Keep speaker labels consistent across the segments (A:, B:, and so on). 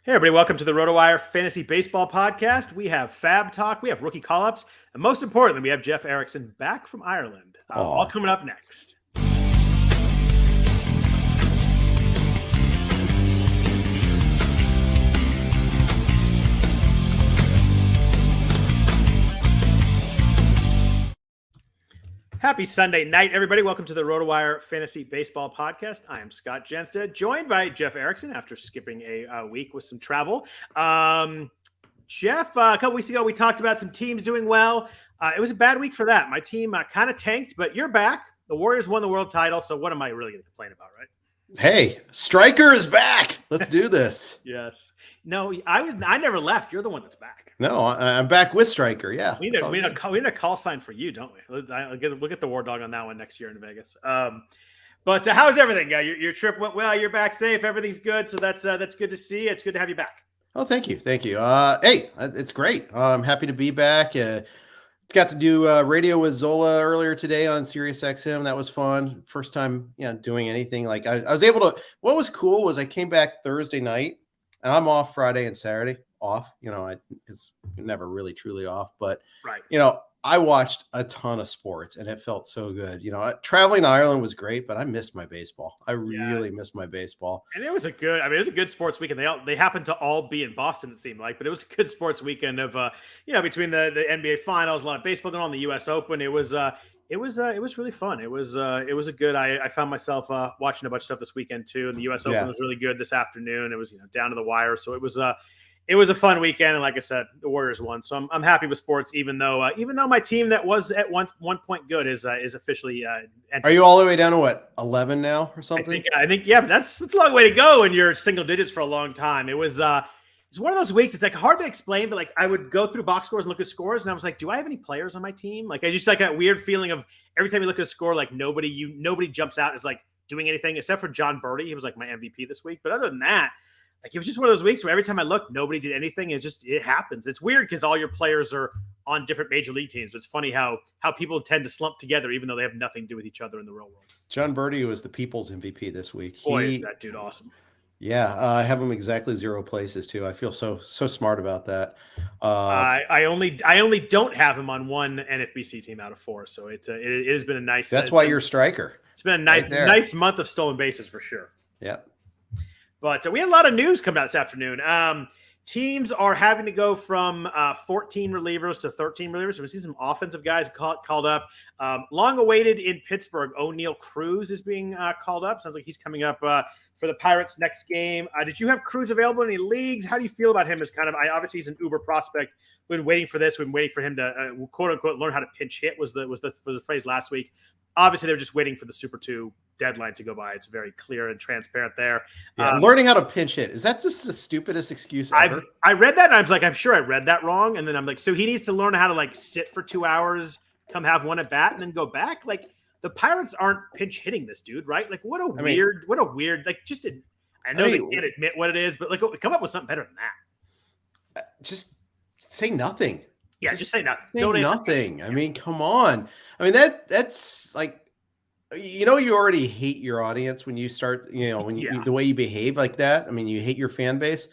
A: Hey, everybody, welcome to the RotoWire Fantasy Baseball Podcast. We have FAAB Talk, we have rookie call-ups, and most importantly, we have Jeff Erickson back from Ireland. All coming up next. Happy Sunday night, everybody. Welcome to the RotoWire Fantasy Baseball Podcast. I am Scott Jenstad, joined by Jeff Erickson after skipping a week with some travel. Jeff, a couple weeks ago, we talked about some teams doing well. It was a bad week for that. My team kind of tanked, but you're back. The Warriors won the world title, so what am I really going to complain about, right?
B: Hey, Striker is back. Let's do this.
A: Yes. No, I never left. You're the one that's back.
B: No, I'm back with Striker. Yeah.
A: We need a call sign for you, don't we? We'll get the War Dog on that one next year in Vegas. But how's everything? Your trip went well. You're back safe. Everything's good. So that's good to see. It's good to have you back.
B: Oh, thank you. Thank you. Hey, it's great. I'm happy to be back. Got to do radio with Zola earlier today on Sirius XM. That was fun. First time, doing anything like I was able to. What was cool was I came back Thursday night, and I'm off Friday and Saturday. It's never really truly off, but
A: right.
B: I watched a ton of sports, and it felt so good. Traveling to Ireland was great, but I missed my baseball. I really missed my baseball.
A: And it was a good sports weekend. They happened to all be in Boston, it seemed like, but it was a good sports weekend of between the NBA finals, a lot of baseball going on, the US Open. It was really fun. It was a good. I found myself watching a bunch of stuff this weekend too, and the US Open was really good this afternoon. It was down to the wire, so it was a fun weekend, and like I said, the Warriors won. So I'm happy with sports, even though my team that was at one point good is officially.
B: Are you all the way down to what, 11 now or something?
A: I think yeah, but that's a long way to go, and you're single digits for a long time. It was one of those weeks. It's like hard to explain, but like I would go through box scores and look at scores, and I was like, do I have any players on my team? Like I just like that weird feeling of every time you look at a score, like nobody jumps out as like doing anything except for John Birdie. He was like my MVP this week, but other than that. Like it was just one of those weeks where every time I looked, nobody did anything. It happens. It's weird because all your players are on different major league teams. But it's funny how people tend to slump together, even though they have nothing to do with each other in the real world.
B: John Birdie was the people's MVP this week.
A: Boy, is that dude awesome.
B: Yeah, I have him exactly 0 places too. I feel so smart about that.
A: I only don't have him on one NFBC team out of 4, so it has been a nice.
B: That's why you're Striker.
A: It's been a nice month of stolen bases for sure.
B: Yeah.
A: But we had a lot of news coming out this afternoon. Teams are having to go from 14 relievers to 13 relievers. So we see some offensive guys called up. Long awaited in Pittsburgh, O'Neal Cruz is being called up. Sounds like he's coming up for the Pirates next game. Did you have Cruz available in any leagues? How do you feel about him as obviously he's an uber prospect. We've been waiting for this. We've been waiting for him to quote unquote learn how to pinch hit was the phrase last week. Obviously, they're just waiting for the Super 2 deadline to go by. It's very clear and transparent there.
B: Yeah, learning how to pinch hit. Is that just the stupidest excuse ever?
A: I read that, and I was like, I'm sure I read that wrong. And then I'm like, so he needs to learn how to, like, sit for 2 hours, come have one at bat, and then go back? Like, the Pirates aren't pinch hitting this dude, right? Like, what a weird, like, just I know they can't admit what it is, but, like, come up with something better than that.
B: Just say nothing.
A: Yeah, just say nothing.
B: Don't nothing. I mean, come on. I mean, that's like, you already hate your audience when you start, the way you behave like that. I mean, you hate your fan base,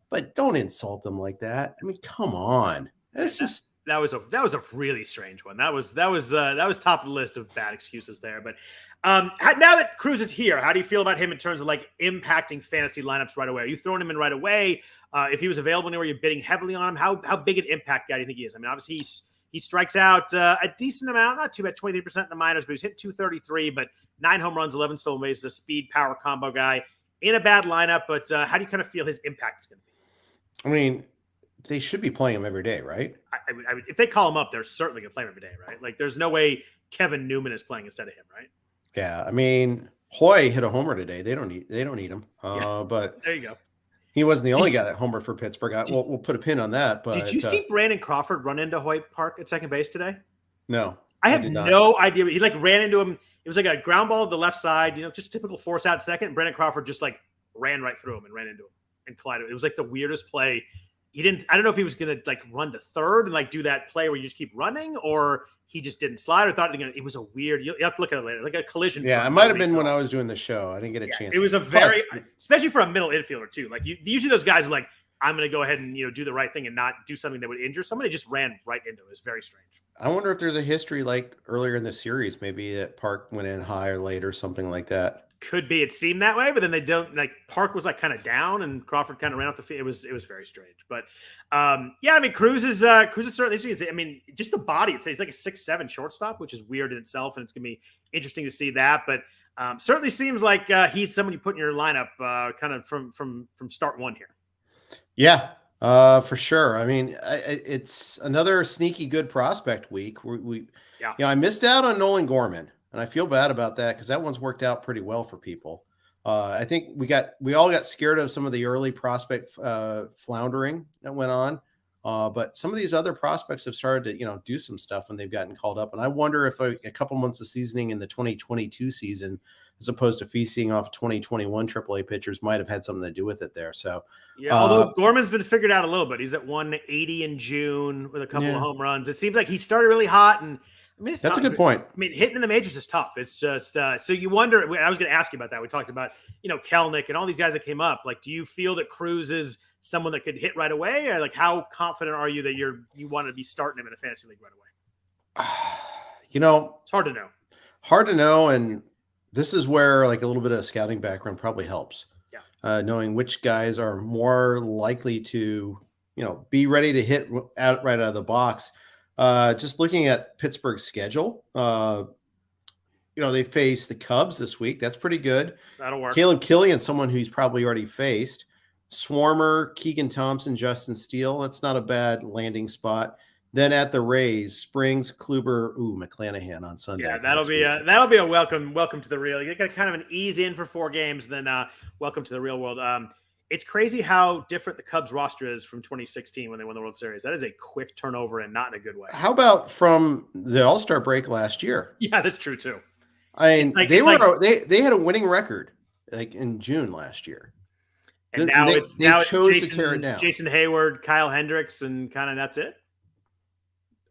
B: but don't insult them like that. I mean, come on. That's just.
A: That was a really strange one. That was top of the list of bad excuses there. But now that Cruz is here, how do you feel about him in terms of like impacting fantasy lineups right away? Are you throwing him in right away? If he was available anywhere, you're bidding heavily on him. How big an impact guy do you think he is? I mean, obviously he strikes out a decent amount, not too bad, 23% in the minors, but he's hit 233, but 9 home runs, 11 stolen bases, a speed power combo guy in a bad lineup. But how do you kind of feel his impact is going to be?
B: I mean, they should be playing him every day, right?
A: I mean, if they call him up, they're certainly going to play him every day, right? Like, there's no way Kevin Newman is playing instead of him, right?
B: Yeah, I mean, Hoy hit a homer today. They don't need him. But
A: there you go.
B: He wasn't the only guy that homered for Pittsburgh. We'll put a pin on that. But
A: did you see Brandon Crawford run into Hoyt Park at second base today?
B: No,
A: I have no idea. He like ran into him. It was like a ground ball to the left side, just typical force out second. And Brandon Crawford just like ran right through him and ran into him and collided. It was like the weirdest play. I don't know if he was going to like run to third and like do that play where you just keep running, or he just didn't slide or thought it was a weird, you have to look at it later, like a collision.
B: Yeah, it might have been when I was doing the show. I didn't get a chance.
A: It was especially for a middle infielder too. Like usually those guys are like I'm going to go ahead and do the right thing and not do something that would injure somebody. Just ran right into it. It's very strange.
B: I wonder if there's a history like earlier in the series, maybe that Park went in high or late or something like that.
A: Could be. It seemed that way, but then they don't. Like Park was like kind of down, and Crawford kind of ran off the field. It was very strange. But yeah, I mean, Cruz is certainly. I mean, just the body. He's like a 6'7" shortstop, which is weird in itself, and it's gonna be interesting to see that. But certainly seems like he's someone you put in your lineup, kind of from start one here.
B: Yeah, for sure. I mean, it's another sneaky good prospect week. I missed out on Nolan Gorman, and I feel bad about that because that one's worked out pretty well for people. I think we all got scared of some of the early prospect floundering that went on, but some of these other prospects have started to do some stuff when they've gotten called up. And I wonder if a couple months of seasoning in the 2022 season, as opposed to feasting off 2021 AAA pitchers, might have had something to do with it there. So,
A: yeah, although Gorman's been figured out a little bit. He's at 180 in June with a couple of home runs. It seems like he started really hot, and I mean,
B: that's a good point.
A: I mean, hitting in the majors is tough. It's just so you wonder. I was going to ask you about that. We talked about Kelnick and all these guys that came up. Like, do you feel that Cruz is someone that could hit right away, or like how confident are you that you want to be starting him in a fantasy league right away?
B: It's
A: hard to know.
B: Hard to know, and this is where like a little bit of scouting background probably helps.
A: Yeah.
B: Knowing which guys are more likely to, be ready to hit right out of the box. Just looking at Pittsburgh's schedule, they face the Cubs this week. That's pretty good.
A: That'll work.
B: Caleb Killian, someone who's probably already faced. Swarmer, Keegan Thompson, Justin Steele. That's not a bad landing spot. Then at the Rays, Springs, Kluber, McClanahan on Sunday.
A: Yeah, that'll be a welcome to the real. You got kind of an ease in for 4 games, then welcome to the real world. It's crazy how different the Cubs roster is from 2016 when they won the World Series. That is a quick turnover and not in a good way.
B: How about from the All-Star break last year?
A: Yeah, that's true too.
B: I mean, they had a winning record like in June last year.
A: And now
B: they chose
A: to
B: tear it down.
A: Jason Hayward, Kyle Hendricks, and kind of that's it.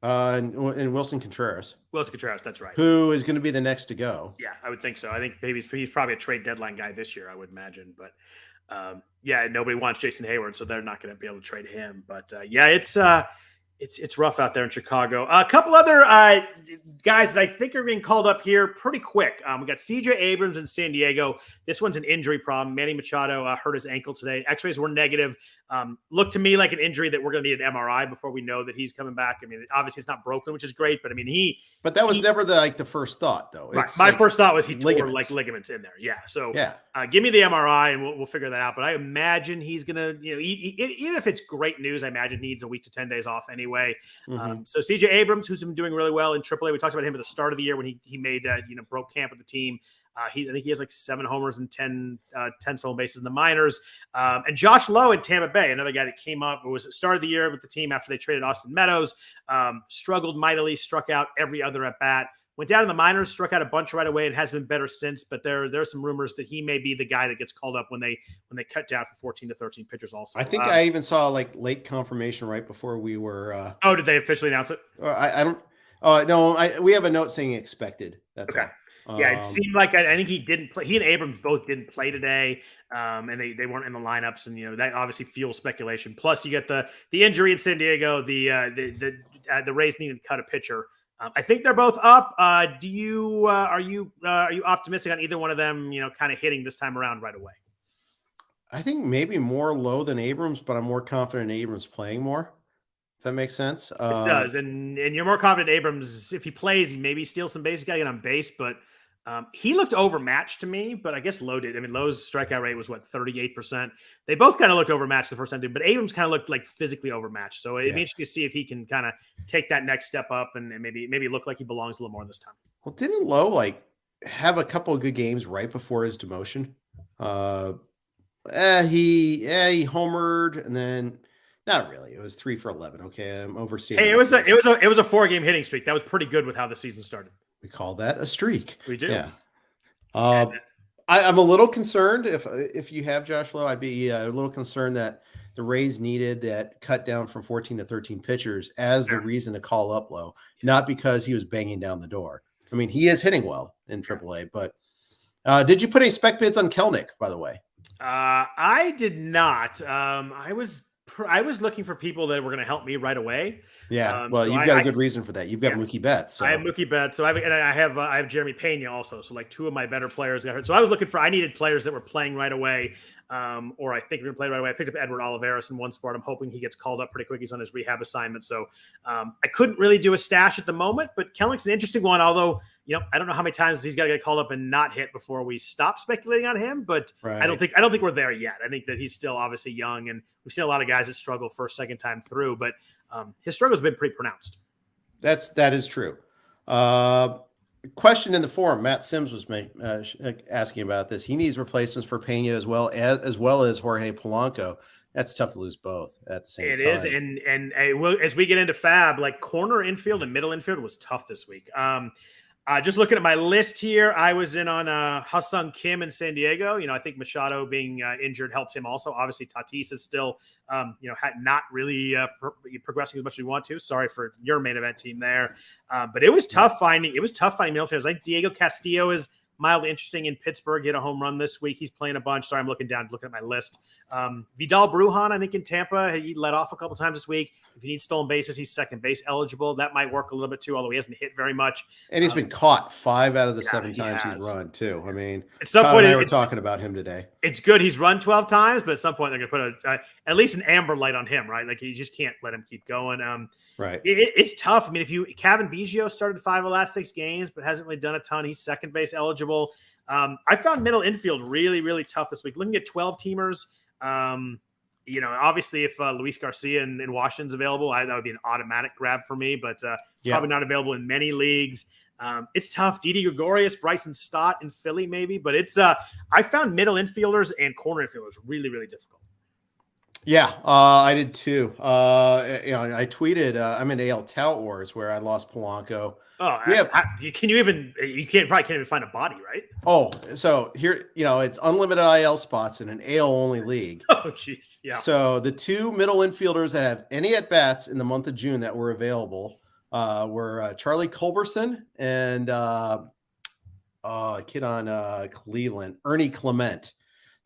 B: And Wilson Contreras.
A: That's right.
B: Who is going to be the next to go?
A: Yeah, I would think so. I think maybe he's probably a trade deadline guy this year, I would imagine. But nobody wants Jason Hayward, so they're not going to be able to trade him. But it's rough out there in Chicago. A couple other guys that I think are being called up here pretty quick. We got CJ Abrams in San Diego. This one's an injury problem. Manny Machado hurt his ankle today. X-rays were negative. Looked to me like an injury that we're going to need an MRI before we know that he's coming back. I mean, obviously it's not broken, which is great, but I mean,
B: But that was never the first thought, though.
A: Right. My first thought was he tore ligaments in there. Yeah. So give me the MRI and we'll figure that out. But I imagine he's going to, even if it's great news, I imagine he needs a week to 10 days off anyway.
B: Mm-hmm.
A: So CJ Abrams, who's been doing really well in AAA, we talked about him at the start of the year when he made broke camp with the team. I think he has like 7 homers and 10 stolen bases in the minors. And Josh Lowe in Tampa Bay, another guy that came up, was at the start of the year with the team after they traded Austin Meadows, struggled mightily, struck out every other at bat. Went down in the minors, struck out a bunch right away, and has been better since. But there's some rumors that he may be the guy that gets called up when they cut down for 14 to 13 pitchers. Also,
B: I think I even saw like late confirmation right before we were.
A: Did they officially announce it?
B: I don't. No, we have a note saying expected. That's
A: okay.
B: All.
A: Yeah, it seemed like I think he didn't play. He and Abrams both didn't play today, and they weren't in the lineups, and that obviously fuels speculation. Plus, you get the injury in San Diego. The Rays needed to cut a pitcher. I think they're both up. Are you optimistic on either one of them? Kind of hitting this time around right away.
B: I think maybe more Low than Abrams, but I'm more confident in Abrams playing more. If that makes sense.
A: It does, and you're more confident Abrams if he plays, he maybe steals some base. He got to get on base, but he looked overmatched to me. But I guess Lowe did. I mean, Lowe's strikeout rate was 38%. They both kind of looked overmatched the first time, but Abrams kind of looked like physically overmatched. So it'd be interesting to see if he can kind of take that next step up and maybe look like he belongs a little more this time.
B: Well, didn't Lowe have a couple of good games right before his demotion? He homered and then. Not really. It was 3 for 11. Okay, I'm overstating.
A: Hey, it was a 4-game hitting streak. That was pretty good with how the season started.
B: We call that a streak.
A: We do.
B: Yeah. I'm a little concerned if you have Josh Lowe. I'd be a little concerned that the Rays needed that cut down from 14 to 13 pitchers as the reason to call up Lowe, not because he was banging down the door. I mean, he is hitting well in AAA, but did you put any spec bids on Kelnick, by the way?
A: I did not. I was I was looking for people that were going to help me right away.
B: Yeah, well, you've got a good reason for that. You've got Mookie Betts. So.
A: I have Mookie Betts. So I have Jeremy Pena also. So like two of my better players got hurt. So I needed players that were playing right away. Or I think we're going to play right away. I picked up Edward Olivares in one spot. I'm hoping he gets called up pretty quick. He's on his rehab assignment. So I couldn't really do a stash at the moment, but Kelenich's an interesting one. Although, I don't know how many times he's got to get called up and not hit before we stop speculating on him. But right. I don't think we're there yet. I think that he's still obviously young, and we've seen a lot of guys that struggle first, second time through. But his struggle's been pretty pronounced.
B: That is true. Question in the forum, Matt Sims was asking about this. He needs replacements for Pena as well as Jorge Polanco. That's tough to lose both at the same time. It is,
A: and as we get into FAAB, like corner infield and middle infield was tough this week. Just looking at my list here, I was in on Ha-Seong Kim in San Diego. I think Machado being injured helps him also. Obviously, Tatis is still, not really progressing as much as we want to. Sorry for your main event team there, but it was tough finding. It was tough finding middle fielders. Like Diego Castillo is mildly interesting in Pittsburgh. He had a home run this week. He's playing a bunch. Sorry, I'm looking at my list. Vidal Brujan, I think in Tampa, he let off a couple times this week. If you need stolen bases, he's second base eligible. That might work a little bit too, although he hasn't hit very much.
B: And he's been caught 5 out of the 7 times he's run too. I mean,
A: at some point,
B: we were talking about him today.
A: It's good he's run 12 times, but at some point they're going to put at least an amber light on him, right? Like you just can't let him keep going.
B: Right.
A: It's tough. I mean, Kevin Biggio started 5 of the last 6 games, but hasn't really done a ton. He's second base eligible. I found middle infield really, really tough this week. Looking at 12 teamers, obviously if Luis Garcia in Washington's available, that would be an automatic grab for me, but probably not available in many leagues. It's tough. Didi Gregorius, Bryson Stott in Philly maybe, but it's I found middle infielders and corner infielders really, really difficult.
B: Yeah, I did too. I tweeted I'm in AL Tout Wars where I lost Polanco.
A: Oh, you can't even find a body, right?
B: Oh, so here, it's unlimited IL spots in an AL only league.
A: Oh, jeez. Yeah.
B: So the 2 middle infielders that have any at bats in the month of June that were available were Charlie Culberson and a kid on Cleveland, Ernie Clement.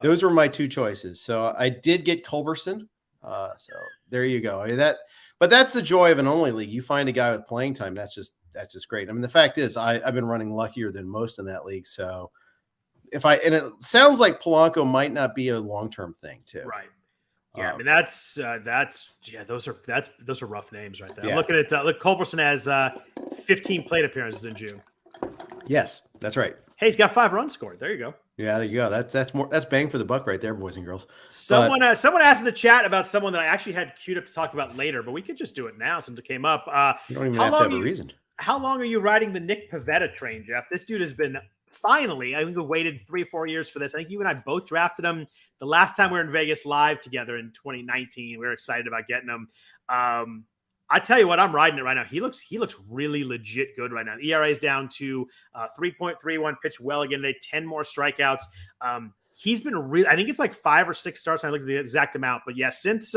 B: Those were my 2 choices. So I did get Culberson. So there you go. But that's the joy of an only league. You find a guy with playing time. That's just great. I mean, the fact is I've been running luckier than most in that league. So and it sounds like Polanco might not be a long-term thing too.
A: Right. Yeah. I mean, those are rough names right there.
B: Yeah.
A: I'm looking at, Culberson has 15 plate appearances in June.
B: Yes, that's right.
A: Hey, he's got 5 runs scored. There you go.
B: Yeah, there you go. That's bang for the buck right there, boys and girls.
A: Someone asked in the chat about someone that I actually had queued up to talk about later, but we could just do it now since it came up.
B: You don't even have to have a reason.
A: How long are you riding the Nick Pivetta train, Jeff? This dude has been finally, I think we waited 3 or 4 years for this. I think you and I both drafted him the last time we were in Vegas live together in 2019. We were excited about getting him. I tell you what, I'm riding it right now. He looks really legit good right now. The ERA is down to 3.31, pitched well again today, 10 more strikeouts. He's been I think it's like 5 or 6 starts. I looked at the exact amount, but yeah, since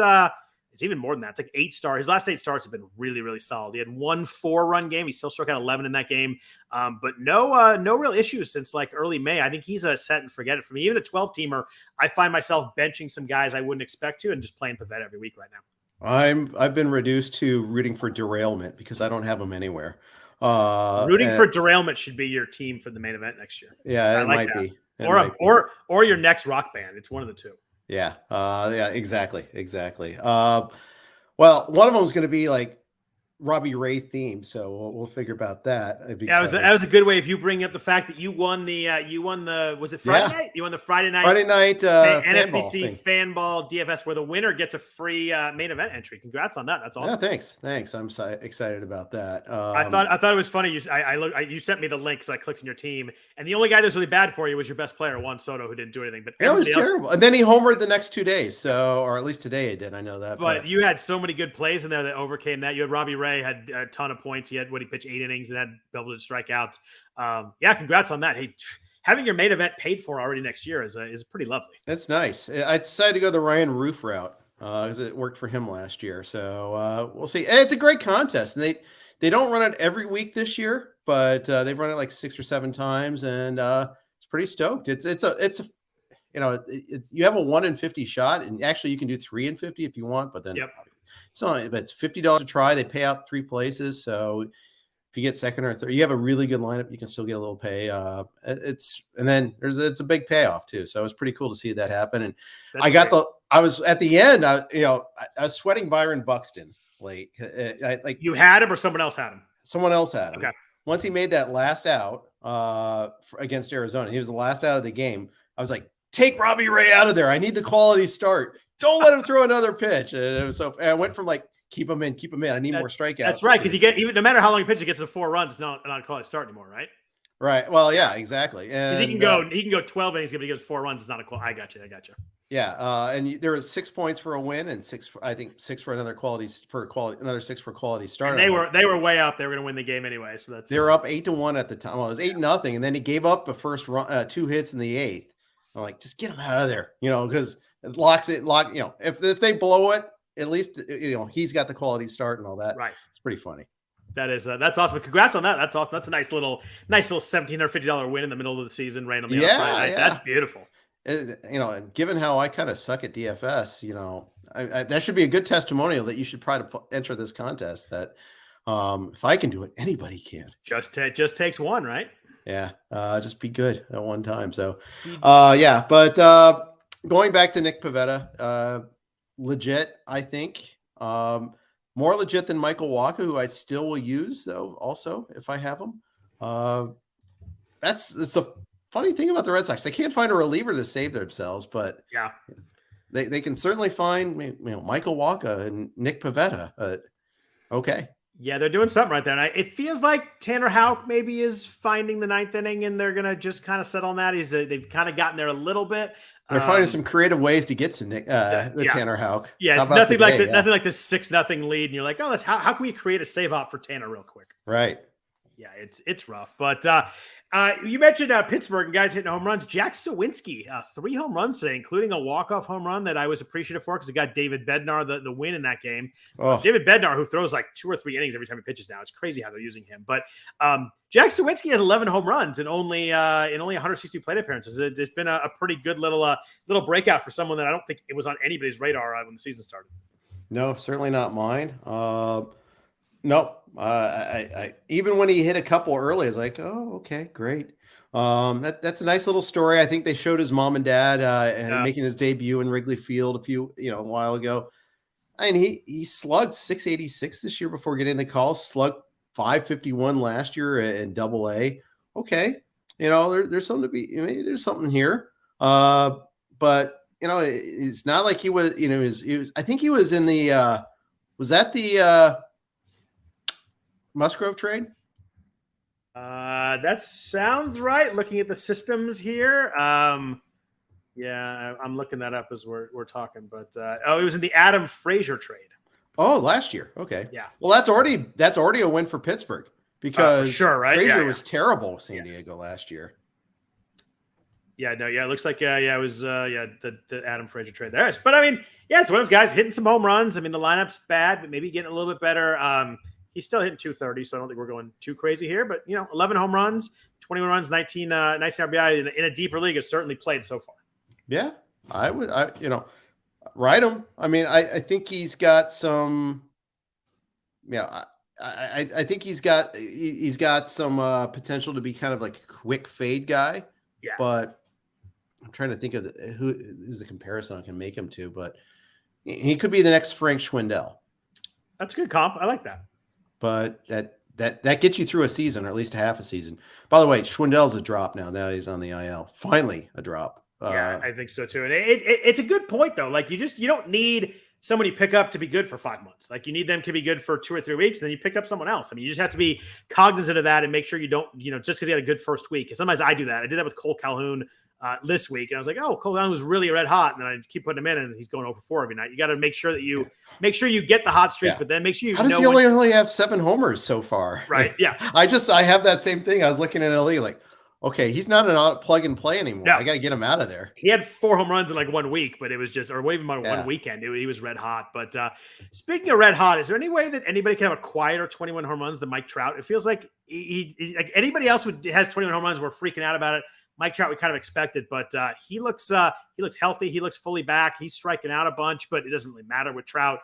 A: it's even more than that. It's like 8 stars. His last 8 starts have been really, really solid. He had 1 4-run game. He still struck out 11 in that game. But no real issues since like early May. I think he's a set and forget it for me. Even a 12-teamer, I find myself benching some guys I wouldn't expect to and just playing Pivetta every week right now.
B: I've been reduced to rooting for derailment because I don't have them anywhere.
A: Rooting for derailment should be your team for the main event next year.
B: Yeah, it might be.
A: Or your next rock band. It's one of the 2.
B: Yeah. Exactly. Well, one of them is going to be like Robbie Ray themed, so we'll figure about that.
A: That was a good way. If you bring up the fact that you won was it Friday night? You won the Friday night NFBC fan ball DFS, where the winner gets a free main event entry. Congrats on that. That's awesome.
B: Yeah, thanks. I'm excited about that.
A: I thought it was funny. You sent me the link, so I clicked on your team, and the only guy that was really bad for you was your best player, Juan Soto, who didn't do anything. But
B: it was terrible. And then he homered the next 2 days, or at least today he did. I know that.
A: But you had so many good plays in there that overcame that. You had Robbie Ray had a ton of points. He pitched 8 innings and had able to strike out. Congrats on that. Hey, having your main event paid for already next year is pretty lovely.
B: That's nice. I decided to go the Ryan Roof route because it worked for him last year. So we'll see. It's a great contest, and they don't run it every week this year, but they've run it like 6 or 7 times, and it's pretty stoked. It's you have a 1 in 50 shot, and actually you can do 3 in 50 if you want, but then it's $50 to try. They pay out 3 places. So if you get second or third, you have a really good lineup, you can still get a little pay. It's a big payoff too. So it was pretty cool to see that happen. And I was at the end, I was sweating Byron Buxton late.
A: You had him or someone else had him?
B: Someone else had him.
A: Okay.
B: Once he made that last out against Arizona, he was the last out of the game. I was like, take Robbie Ray out of there. I need the quality start. Don't let him throw another pitch. And it was I went from like, keep him in. I need more strikeouts. That's
A: right. Because even no matter how long he pitches, he gets to 4 runs. It's not a quality start anymore, right?
B: Right. Well, yeah, exactly.
A: Because he can go 12 innings, but he gives 4 runs. It's not a quality. I got you.
B: Yeah. And there was 6 points for a win and 6 for another another 6 for quality start.
A: And they were way up. They were going to win the game anyway. So
B: they were up 8-1 at the time. Well, it was 8-0, and then he gave up the first run, 2 hits in the 8th. I'm like, just get him out of there, because it locks it. If they blow it, at least he's got the quality start and all that.
A: Right.
B: It's pretty funny.
A: That's awesome. Congrats on that. That's awesome. That's a nice little $1,750 win in the middle of the season, right on the outside.
B: Yeah. That's
A: beautiful.
B: And given how I kind of suck at DFS, that should be a good testimonial that you should try to enter this contest. That if I can do it, anybody can.
A: Just takes one, right?
B: Yeah. Just be good at one time. So, But going back to Nick Pivetta, legit, I think. More legit than Michael Walker, who I still will use, though, also, if I have him. It's a funny thing about the Red Sox. They can't find a reliever to save themselves, but
A: yeah,
B: they can certainly find Michael Walker and Nick Pivetta. Okay.
A: Yeah, they're doing something right there. And it feels like Tanner Houck maybe is finding the 9th inning, and they're going to just kind of settle on that. They've kind of gotten there a little bit.
B: They're finding some creative ways to get to Nick, Tanner Houck.
A: Yeah, it's nothing like this 6-0 lead, and you're like, oh, how can we create a save op for Tanner real quick?
B: Right.
A: Yeah, it's rough. But you mentioned Pittsburgh and guys hitting home runs. Jack Sawinski, 3 home runs today, including a walk-off home run that I was appreciative for because it got David Bednar the win in that game. David Bednar, who throws like 2 or 3 innings every time he pitches now. It's crazy how they're using him. But Jack Sawinski has 11 home runs in only 160 plate appearances. It's been a pretty good little breakout for someone that I don't think it was on anybody's radar when the season started.
B: No, certainly not mine. Nope. I even when he hit a couple early, I was like, oh, okay, great. That's a nice little story. I think they showed his mom and dad making his debut in Wrigley Field a while ago. And he slugged 686 this year before getting the call, slugged 551 last year in Double-A. Okay. There's something to be, maybe there's something here. But it's not like he was, he was, I think he was in the, was that the, Musgrove trade?
A: That sounds right. Looking at the systems here. Yeah, I'm looking that up as we're talking. But it was in the Adam Frazier trade.
B: Oh, last year. Okay.
A: Yeah.
B: Well, that's already a win for Pittsburgh because
A: for sure, right?
B: Frazier was terrible with San Diego last year.
A: Yeah, no, yeah, it looks like it was the Adam Frazier trade there. But I mean, yeah, it's one of those guys hitting some home runs. I mean, the lineup's bad, but maybe getting a little bit better. He's still hitting 230, so I don't think we're going too crazy here. But 11 home runs, 21 runs, 19 RBI in a deeper league has certainly played so far.
B: Yeah, I ride him. I mean, I think he's got some. Yeah, I think he's got some potential to be kind of like a quick fade guy.
A: Yeah,
B: but I'm trying to think of who's the comparison I can make him to. But he could be the next Frank Schwindel.
A: That's a good comp. I like that.
B: But that gets you through a season, or at least half a season. By the way, Schwindel's a drop now. Now he's on the IL. Finally, a drop.
A: Yeah, I think so too. And it's a good point though. Like you don't need somebody pick up to be good for 5 months. Like you need them to be good for 2 or 3 weeks, and then you pick up someone else. I mean, you just have to be cognizant of that and make sure you don't, just because he had a good first week. And sometimes I do that. I did that with Cole Calhoun this week, and I was like, oh, Cole Calhoun was really red hot, and then I keep putting him in, and he's going over 4 every night. You got to make sure that you get the hot streak, but then make sure you.
B: How does he only have 7 homers so far?
A: Right. Yeah.
B: I have that same thing. I was looking at LE like, okay, he's not a plug and play anymore. No. I got to get him out of there.
A: He had 4 home runs in like 1 week, but it was just, or even on 1 weekend, he was red hot. But speaking of red hot, is there any way that anybody can have a quieter 21 home runs than Mike Trout? It feels like he like anybody else who has 21 home runs, we're freaking out about it. Mike Trout we kind of expected, but he looks healthy. He looks fully back. He's striking out a bunch, but it doesn't really matter with Trout.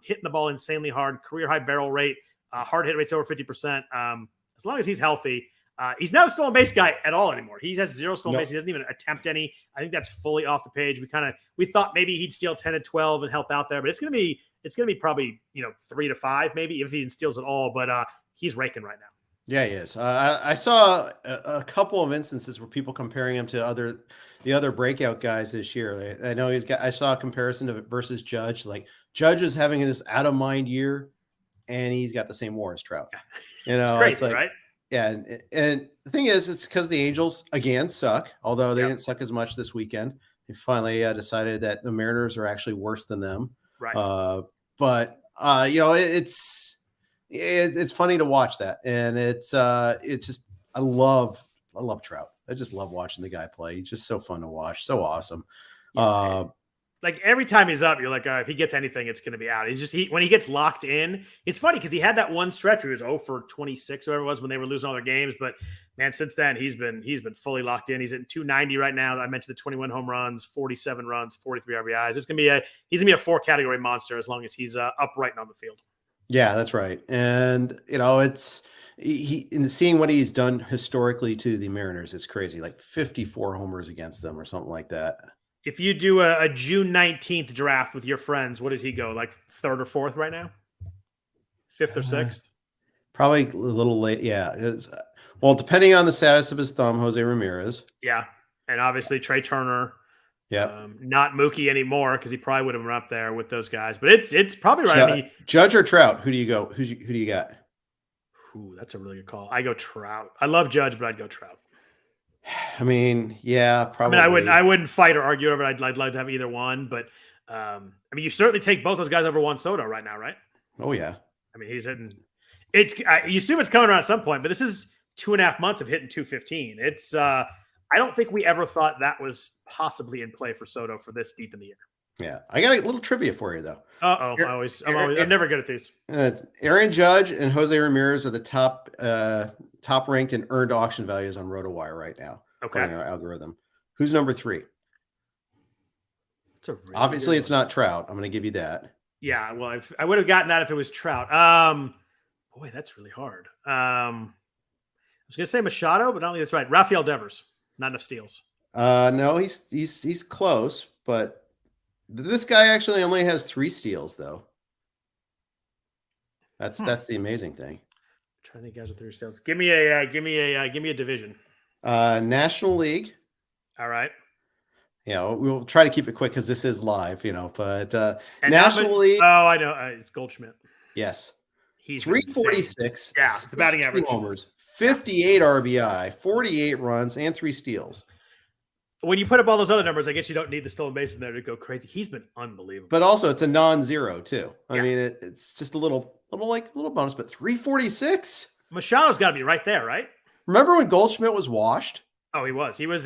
A: Hitting the ball insanely hard, career high barrel rate, hard hit rates over 50%. As long as he's healthy. He's not a stolen base guy at all anymore. He has 0 stolen base. He doesn't even attempt any. I think that's fully off the page. We thought maybe he'd steal 10 and 12 and help out there, but it's gonna be probably 3 to 5 maybe if he even steals it all. But he's raking right now.
B: Yeah, he is. I saw a couple of instances where people comparing him to the other breakout guys this year. I know I saw a comparison of it versus Judge. Like Judge is having this out of mind year, and he's got the same WAR as Trout.
A: It's crazy, right?
B: Yeah, and the thing is, it's because the Angels again suck. Although they didn't suck as much this weekend, they finally decided that the Mariners are actually worse than them.
A: Right.
B: But it's funny to watch that, and it's just I love Trout. I just love watching the guy play. He's just so fun to watch, so awesome.
A: Like every time he's up, you're like, if he gets anything, it's going to be out. When he gets locked in, it's funny because he had that one stretch where he was 0 for 26, whatever it was, when they were losing all their games. But man, since then he's been fully locked in. He's at 290 right now. I mentioned the 21 home runs, 47 runs, 43 RBIs. He's gonna be a 4-category monster as long as he's upright and on the field.
B: Yeah, that's right. And it's in seeing what he's done historically to the Mariners, it's crazy. Like 54 homers against them or something like that.
A: If you do a June 19th draft with your friends, what does he go? Like 3rd or 4th right now? 5th or 6th?
B: Probably a little late. Yeah. Well, depending on the status of his thumb, Jose Ramirez.
A: Yeah. And obviously Trey Turner.
B: Yeah.
A: Not Mookie anymore because he probably would have been up there with those guys. But it's probably right.
B: Judge or Trout? Who do you go? Who do you got?
A: Ooh, that's a really good call. I go Trout. I love Judge, but I'd go Trout.
B: I mean, yeah, probably.
A: I wouldn't fight or argue over it. I'd like to have either one, but you certainly take both those guys over Juan Soto right now, right?
B: Oh yeah.
A: I mean, he's hitting. You assume it's coming around at some point, but this is 2.5 months of hitting 215. It's. I don't think we ever thought that was possibly in play for Soto for this deep in the year.
B: Yeah, I got a little trivia for you though.
A: I'm never good at these.
B: It's Aaron Judge and Jose Ramirez are the top ranked in earned auction values on RotoWire right now.
A: Okay,
B: according to our algorithm. Who's number 3? Obviously, it's not Trout. I'm going to give you that.
A: Yeah, well, I would have gotten that if it was Trout. Boy, that's really hard. I was going to say Machado, but I don't think that's right. Rafael Devers, not enough steals.
B: No, he's close, but this guy actually only has 3 steals, though. That's the amazing thing.
A: I'm trying to think guys with 3 steals. Give me a division.
B: National League.
A: All right.
B: Yeah, we'll try to keep it quick because this is live, but National League.
A: Oh, I know. It's Goldschmidt.
B: Yes.
A: He's
B: 346.
A: Yeah, the batting average.
B: Homers, 58 RBI, 48 runs, and 3 steals.
A: When you put up all those other numbers, I guess you don't need the stolen bases there to go crazy. He's been unbelievable.
B: But also, it's a non-zero too. I mean, it's just a little bonus. But 346.
A: Machado's got to be right there, right?
B: Remember when Goldschmidt was washed?
A: Oh, he was. He was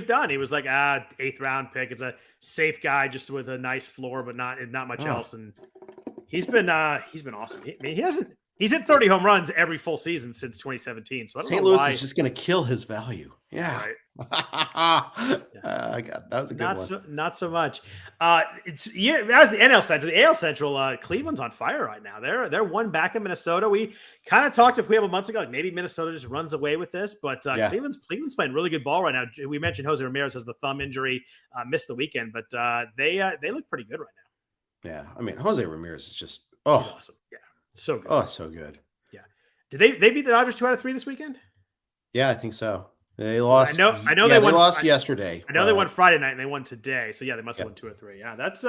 A: done. He was like 8th round pick. It's a safe guy, just with a nice floor, but not much else. And he's been awesome. He's hit 30 home runs every full season since 2017. So St.
B: Louis is just going to kill his value. Yeah.
A: Right.
B: That was a good one.
A: Not so much. That was the NL Central. The AL Central, Cleveland's on fire right now. They're one back in Minnesota. We kind of talked a couple months ago, like maybe Minnesota just runs away with this, but Cleveland's playing really good ball right now. We mentioned Jose Ramirez has the thumb injury, missed the weekend, but they look pretty good right now.
B: Yeah, I mean Jose Ramirez is just
A: he's awesome. Yeah, so good.
B: Oh, so good.
A: Yeah. Did they beat the Dodgers 2 out of 3 this weekend?
B: Yeah, I think so. They lost.
A: I know they lost
B: yesterday.
A: I know they won Friday night and they won today. So yeah, they must have won 2 or 3. Yeah, that's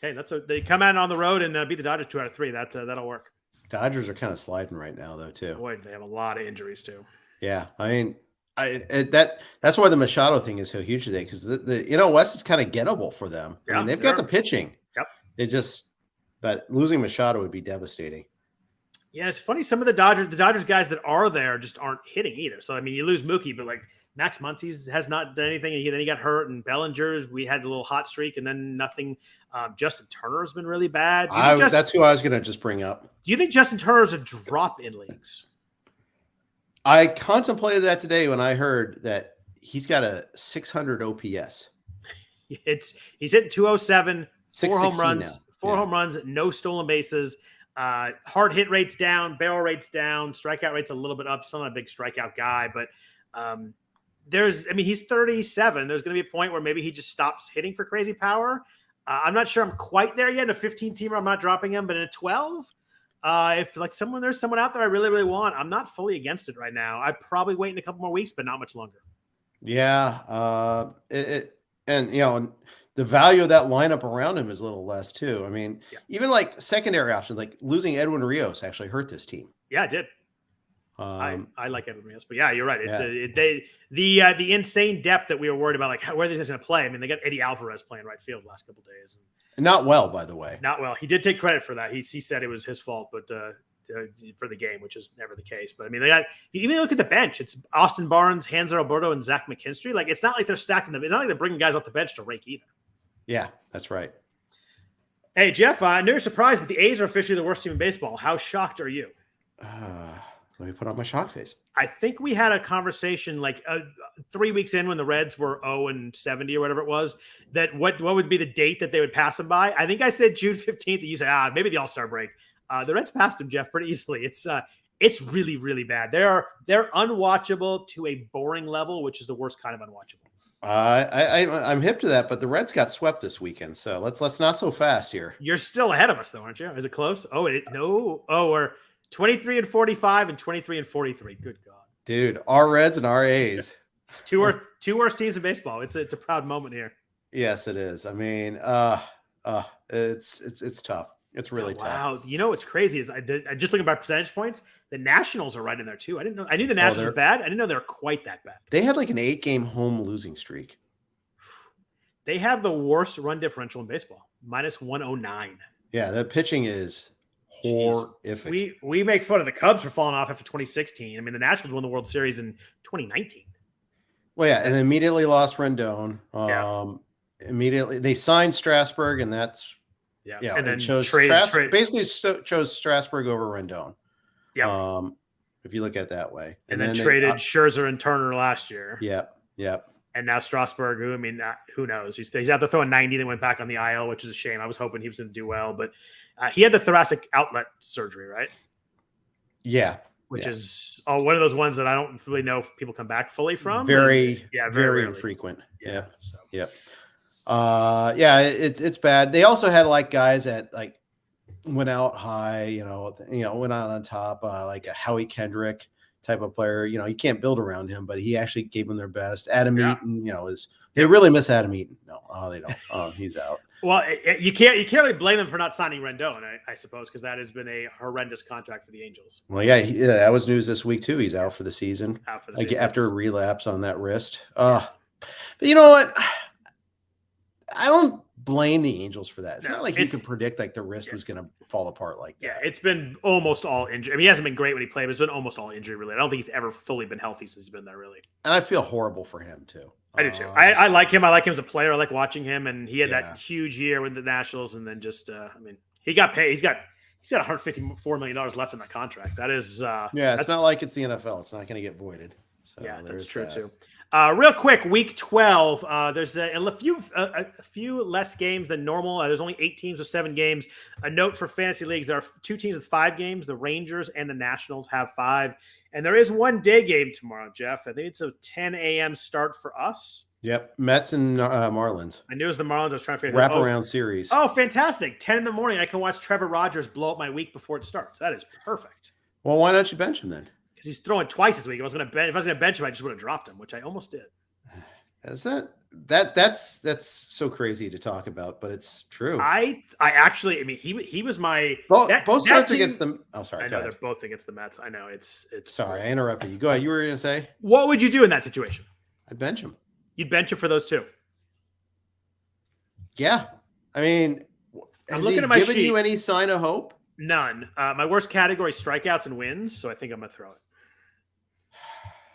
A: they come out on the road and beat the Dodgers 2 out of 3. That'll work.
B: Dodgers are kind of sliding right now though too.
A: Boy, they have a lot of injuries too.
B: Yeah, I mean, that's why the Machado thing is so huge today because the NL West is kind of gettable for them. I mean, they've got the pitching.
A: Yep.
B: But losing Machado would be devastating.
A: Yeah, it's funny. Some of the Dodgers guys that are there just aren't hitting either. So I mean, you lose Mookie, but like Max Muncy has not done anything. Then he got hurt, and Bellinger's we had a little hot streak, and then nothing. Justin Turner's been really bad.
B: That's who I was going to just bring up.
A: Do you think Justin Turner's a drop in leagues?
B: I contemplated that today when I heard that he's got a 600 OPS.
A: He's hitting 207, 4 home runs,
B: now.
A: home runs, no stolen bases. Hard hit rates down, barrel rates down, strikeout rates a little bit up. Still not a big strikeout guy, but he's 37. There's going to be a point where maybe he just stops hitting for crazy power. I'm not sure I'm quite there yet. In a 15-teamer, I'm not dropping him, but in a 12, if there's someone out there I really, really want, I'm not fully against it right now. I'd probably wait in a couple more weeks, but not much longer.
B: Yeah. And the value of that lineup around him is a little less too. I mean, even like secondary options, like losing Edwin Rios actually hurt this team.
A: Yeah, it did. I like Edwin Rios, but yeah, you're right. The insane depth that we were worried about, like where these guys going to play. I mean, they got Eddie Alvarez playing right field the last couple of days.
B: Not well, by the way.
A: Not well. He did take credit for that. He said it was his fault, but for the game, which is never the case. But I mean, even look at the bench. It's Austin Barnes, Hanser Alberto, and Zach McKinstry. Like, it's not like they're stacked it's not like they're bringing guys off the bench to rake either.
B: Yeah, that's right.
A: Hey, Jeff, I know you're surprised, but the A's are officially the worst team in baseball. How shocked are you?
B: Let me put on my shock face.
A: I think we had a conversation 3 weeks in when the Reds were 0-70 or whatever it was, that what would be the date that they would pass them by? I think I said June 15th, and you said, maybe the All-Star break. The Reds passed them, Jeff, pretty easily. It's really, really bad. They're unwatchable to a boring level, which is the worst kind of unwatchable.
B: I'm hip to that, but the Reds got swept this weekend, so let's not so fast here.
A: You're still ahead of us, though, aren't you? Is it close? We're 23-45 and 23-43. Good God,
B: dude! Our Reds and our A's,
A: two worst teams in baseball. It's a proud moment here.
B: Yes, it is. I mean, it's tough. It's really tough.
A: Wow. You know what's crazy is I just looking at percentage points, the Nationals are right in there too. I didn't know. I knew the Nationals were bad. I didn't know they were quite that bad.
B: They had like an 8-game home losing streak.
A: They have the worst run differential in baseball, -109.
B: Yeah, the pitching is horrific.
A: We make fun of the Cubs for falling off after 2016. I mean, the Nationals won the World Series in 2019.
B: Well, yeah, and immediately lost Rendon. Immediately they signed Strasburg, and that's
A: and then
B: basically chose Strasburg over Rendon.
A: Yeah.
B: If you look at it that way,
A: and then traded Scherzer and Turner last year.
B: Yep.
A: And now Strasburg, who knows? He's out there throwing 90. Then went back on the IL, which is a shame. I was hoping he was going to do well, but he had the thoracic outlet surgery, right?
B: Yeah.
A: Which is one of those ones that I don't really know if people come back fully from.
B: Very infrequent.
A: Yeah.
B: Yep. It's bad. They also had guys that went out high, went out on top, like a Howie Kendrick type of player. You can't build around him, but he actually gave them their best. Adam Eaton, they really miss Adam Eaton. No, they don't. Oh, he's out.
A: Well, you can't really blame them for not signing Rendon, I suppose, because that has been a horrendous contract for the Angels.
B: Well, that was news this week too. He's out for the season. After a relapse on that wrist. But you know what? I don't blame the Angels for that. It's not like you could predict the wrist was going to fall apart like that.
A: Yeah, it's been almost all injury. I mean, he hasn't been great when he played, but it's been almost all injury related. I don't think he's ever fully been healthy since he's been there, really.
B: And I feel horrible for him too.
A: I do too. I like him. I like him as a player. I like watching him, and he had that huge year with the Nationals, and then just he got paid. He's got $154 million left in that contract. That is
B: it's not like it's the NFL. It's not going to get voided. So
A: that's true too. Real quick, week 12. There's a few less games than normal. There's only 8 teams with 7 games. A note for fantasy leagues: there are 2 teams with 5 games. The Rangers and the Nationals have 5, and there is one day game tomorrow. Jeff, I think it's a 10 a.m. start for us.
B: Yep, Mets and Marlins.
A: I knew it was the Marlins. I was trying to figure
B: wraparound series.
A: Oh, fantastic! 10 in the morning. I can watch Trevor Rogers blow up my week before it starts. That is perfect.
B: Well, why don't you bench him then?
A: Because he's throwing twice this week. If I was going to bench him, I just would have dropped him, which I almost did.
B: Is that's so crazy to talk about, but it's true.
A: I actually, he was my
B: both starts against them. Oh, sorry.
A: I know they're both against the Mets. I know it's.
B: Sorry, I interrupted you. Go ahead. You were going to say?
A: What would you do in that situation?
B: I'd bench him.
A: You'd bench him for those 2.
B: Yeah, I mean,
A: I'm looking at my
B: given
A: sheet.
B: You any sign of hope?
A: None. My worst category is strikeouts and wins, so I think I'm going to throw it.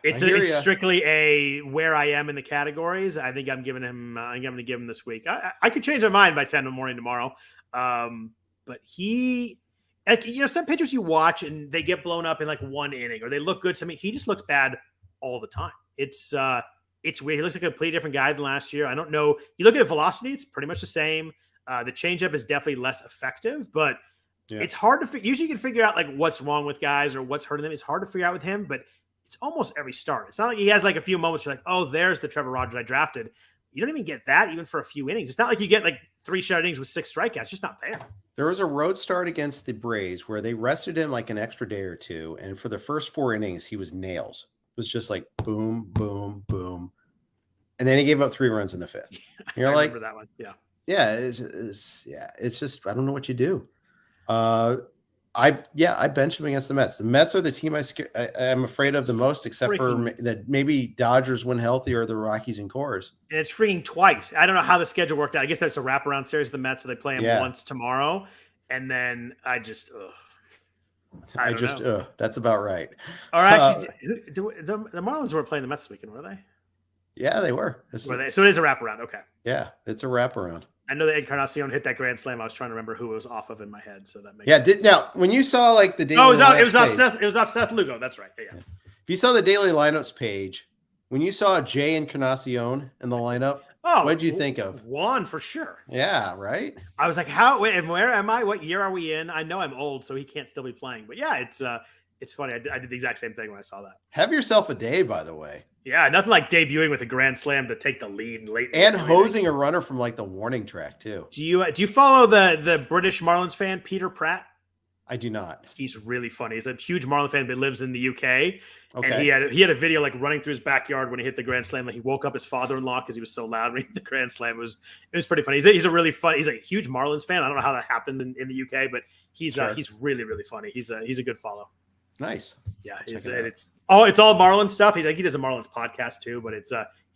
A: It's strictly a where I am in the categories. I think I'm giving him. I'm going to give him this week. I could change my mind by 10 in the morning tomorrow. But he, some pitchers you watch and they get blown up in 1 inning, or they look good to me. He just looks bad all the time. It's It's weird. He looks like a completely different guy than last year. I don't know. You look at velocity; it's pretty much the same. The changeup is definitely less effective, but it's hard to usually you can figure out like what's wrong with guys or what's hurting them. It's hard to figure out with him, but it's almost every start. It's not like he has like a few moments you're like, oh, there's the Trevor Rogers I drafted. You don't even get that even for a few innings. It's not like you get like 3 shutout innings with 6 strikeouts. It's just not there.
B: There was a road start against the Braves where they rested him like an extra day or two, and for the first 4 innings, he was nails. It was just like boom, boom, boom, and then he gave up 3 runs in the 5th. You're
A: I
B: like,
A: remember that one,
B: yeah, it's just I don't know what you do. I bench him against the Mets. The Mets are the team I'm afraid of the most, except for that maybe Dodgers when healthy or the Rockies and Coors. And
A: it's freaking twice. I don't know how the schedule worked out. I guess that's a wraparound series of the Mets, so they play them once tomorrow, and then that's
B: about right.
A: Or actually, the Marlins were playing the Mets this weekend, were they?
B: Yeah, they were.
A: So it is a wraparound. Okay.
B: Yeah, it's a wraparound.
A: I know that Encarnacion hit that grand slam. I was trying to remember who it was off of in my head, so that makes sense.
B: Now when you saw like the daily
A: it was off Seth Lugo. That's right. Yeah.
B: If you saw the daily lineups page, when you saw Jay Encarnacion in the lineup, what did you think of?
A: Juan for sure.
B: Yeah, right.
A: I was like, how? Wait, and where am I? What year are we in? I know I'm old, so he can't still be playing. But yeah, it's funny. I did the exact same thing when I saw that.
B: Have yourself a day, by the way.
A: Yeah, nothing like debuting with a grand slam to take the lead late.
B: And hosing a runner from like the warning track too.
A: Do you follow the British Marlins fan, Peter Pratt?
B: I do not.
A: He's really funny. He's a huge Marlins fan, but lives in the UK.
B: Okay.
A: And he had a video like running through his backyard when he hit the grand slam. Like he woke up his father-in-law because he was so loud when he hit the grand slam. It was pretty funny. He's a really fun. He's a huge Marlins fan. I don't know how that happened in the UK, but he's really, really funny. He's a good follow.
B: Nice.
A: Yeah, it's all Marlins stuff. He does a Marlins podcast too, but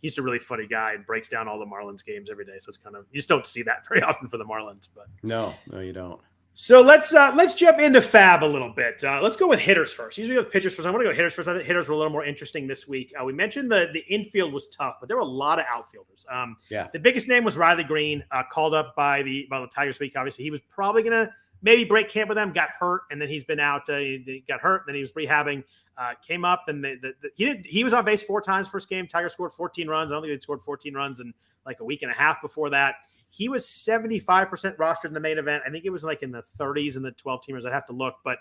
A: he's a really funny guy and breaks down all the Marlins games every day. So it's kind of, you just don't see that very often for the Marlins. But
B: no, you don't.
A: So let's jump into FAAB a little bit. Let's go with hitters first. Usually with pitchers first. I want to go hitters first. I think hitters were a little more interesting this week. We mentioned the infield was tough, but there were a lot of outfielders. The biggest name was Riley Green, called up by the Tigers week. Obviously, he was probably going to maybe break camp with them, got hurt, and then he's been out. He got hurt, then he was rehabbing, came up, and he was on base 4 times first game. Tigers scored 14 runs. I don't think they'd scored 14 runs in like a week and a half before that. He was 75% rostered in the main event. I think it was like in the 30s in the 12 teamers. I'd have to look, but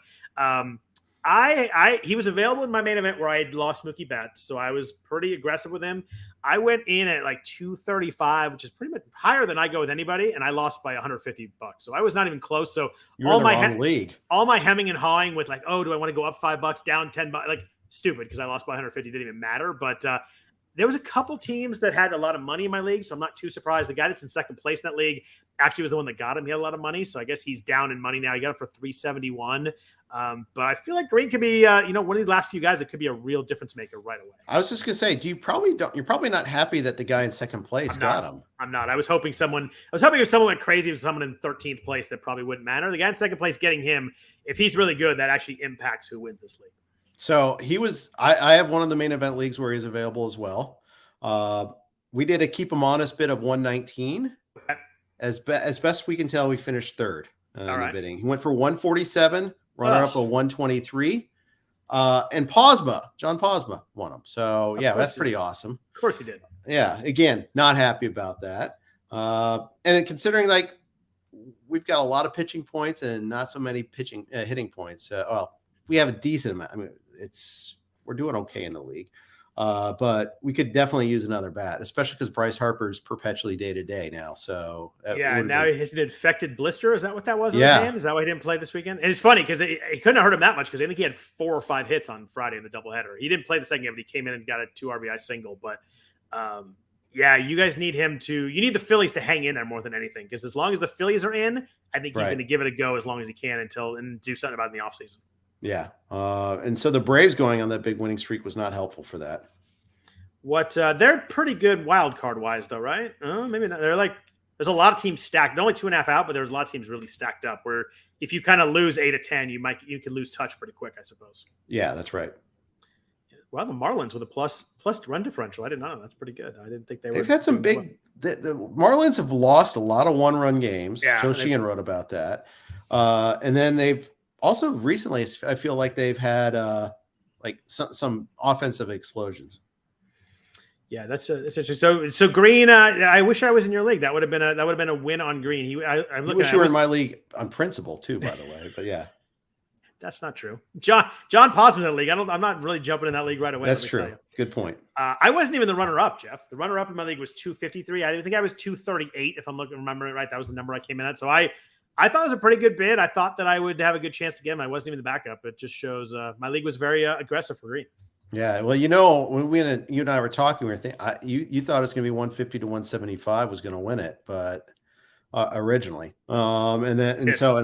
A: he was available in my main event where I had lost Mookie Betts, so I was pretty aggressive with him. I went in at like 235, which is pretty much higher than I go with anybody, and I lost by $150. So I was not even close. So
B: you're in the wrong league.
A: All my hemming and hawing with like, oh, do I want to go up $5, down $10? Like stupid because I lost by 150. Didn't even matter. But there was a couple teams that had a lot of money in my league, so I'm not too surprised. The guy that's in second place in that league actually was the one that got him. He had a lot of money, so I guess he's down in money now. He got it for $371. But I feel like Green could be, one of these last few guys that could be a real difference maker right away.
B: I was just gonna say, you're probably not happy that the guy in second place got him.
A: I'm not. I was hoping if someone went crazy, it was someone in 13th place that probably wouldn't matter. The guy in second place getting him, if he's really good, that actually impacts who wins this league.
B: So I have one of the main event leagues where he's available as well. We did a keep him honest bid of 119. As best we can tell, we finished third in the bidding. He went for 147, runner up a 123. And John Posma won him. So that's pretty awesome.
A: Of course he did.
B: Yeah. Again, not happy about that. And considering like we've got a lot of pitching points and not so many hitting points. We have a decent amount. I mean, we're doing okay in the league. But we could definitely use another bat, especially because Bryce Harper's perpetually day to day now. So
A: now he has an infected blister. Is that what that was in his hand? Is that why he didn't play this weekend? And it's funny because it couldn't have hurt him that much because I think he had 4 or 5 hits on Friday in the doubleheader. He didn't play the second game, but he came in and got a 2 RBI single. But you guys need him you need the Phillies to hang in there more than anything because as long as the Phillies are in, I think he's going to give it a go as long as he can and do something about it in the offseason. Yeah.
B: And so the Braves going on that big winning streak was not helpful for that.
A: They're pretty good wild card wise though, right? Maybe not. They're like, there's a lot of teams stacked. They're only 2.5 out, but there's a lot of teams really stacked up where if you kind of lose 8 of 10, you can lose touch pretty quick, I suppose.
B: Yeah, that's right.
A: Well, the Marlins with a plus run differential. I didn't know. That's pretty good. I didn't think
B: they've had some big, the Marlins have lost a lot of 1-run games.
A: Yeah,
B: Joe Sheehan wrote about that. And then they've also recently, I feel like they've had like some offensive explosions.
A: Yeah, that's interesting. So Green, I wish I was in your league. That would have been a win on Green. I'm looking.
B: Wish you were in my league on principle too, by the way. But yeah,
A: that's not true. John Pausman's in that league. I'm not really jumping in that league right away.
B: That's true. Good point.
A: I wasn't even the runner-up, Jeff. The runner-up in my league was 253. I think I was 238, if I'm remembering it right. That was the number I came in at. So I thought it was a pretty good bid. I thought that I would have a good chance to get him. I wasn't even the backup. It just shows my league was very aggressive for Green.
B: Yeah, well, when you and I were talking, we were thinking you thought it was going to be 150 to 175 was going to win it, but originally, and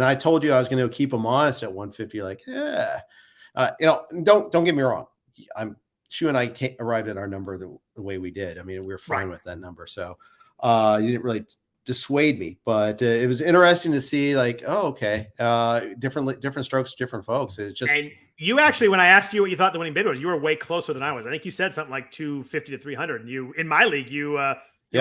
B: I told you I was going to keep him honest at 150. Like, don't get me wrong. Shu and I arrived at our number the way we did. I mean, we were fine with that number, so you didn't really dissuade me, but it was interesting to see. Like, oh, okay, different strokes, different folks. It just. And
A: you actually, when I asked you what you thought the winning bid was, you were way closer than I was. I think you said something like 250 to 300. And you, in my league, you were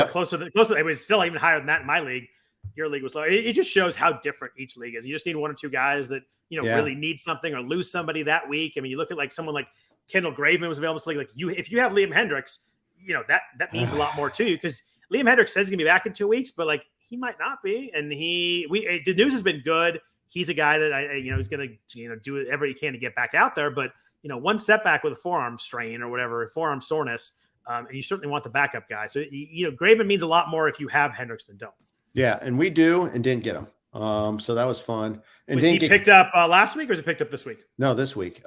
A: closer. It was still even higher than that in my league. Your league was lower. It just shows how different each league is. You just need one or two guys that really need something or lose somebody that week. I mean, you look at like someone like Kendall Graveman was available to league. Like if you have Liam Hendricks, that means a lot more to you because Liam Hendricks says he's gonna be back in 2 weeks, but like he might not be. And the news has been good. He's a guy that he's going to do whatever he can to get back out there. But one setback with a forearm strain or whatever, forearm soreness, and you certainly want the backup guy. So Graveman means a lot more if you have Hendricks than don't.
B: Yeah, and we do, and didn't get him. So that was fun. And
A: was he picked up last week, or was it picked up this week?
B: No, this week.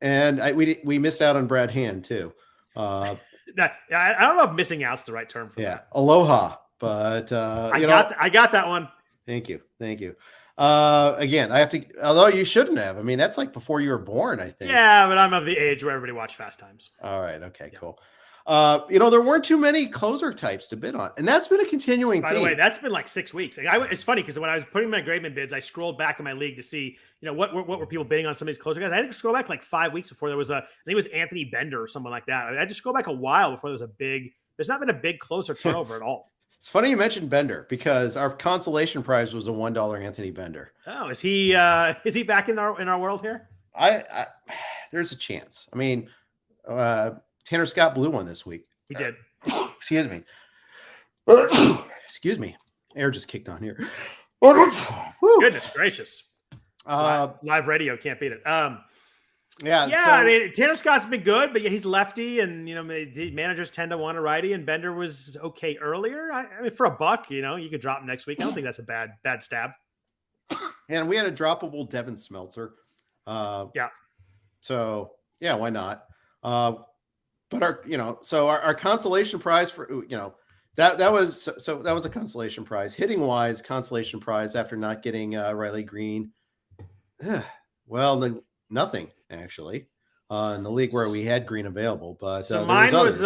B: And we missed out on Brad Hand too.
A: I don't know if missing out's the right term for that.
B: Aloha, but
A: I got that one.
B: Thank you. Again, I have to, although you shouldn't have. I mean, that's like before you were born, I think.
A: Yeah, but I'm of the age where everybody watched Fast Times.
B: All right. Okay, cool. There weren't too many closer types to bid on, and that's been a continuing thing.
A: By the way, that's been like 6 weeks. It's funny because when I was putting my Graveman bids, I scrolled back in my league to see, what were people bidding on some of these closer guys. I had to scroll back like 5 weeks before there was I think it was Anthony Bender or someone like that. I had to scroll back a while before there's not been a big closer turnover at all.
B: It's funny you mentioned Bender because our consolation prize was a $1 Anthony Bender.
A: Oh, is he back in our world here?
B: I there's a chance. I mean, Tanner Scott blew one this week.
A: He did.
B: Excuse me. Excuse me. Air just kicked on here.
A: Goodness gracious. Live radio can't beat it. I mean, Tanner Scott's been good, but he's lefty, and managers tend to want a righty. And Bender was okay earlier. I mean, for $1, you could drop him next week. I don't think that's a bad stab.
B: And we had a droppable Devin Smeltzer. So yeah, why not? But our consolation prize for that was a consolation prize. Hitting wise, consolation prize after not getting Riley Green. Well, nothing. Actually, in the league where we had Green available, but
A: mine was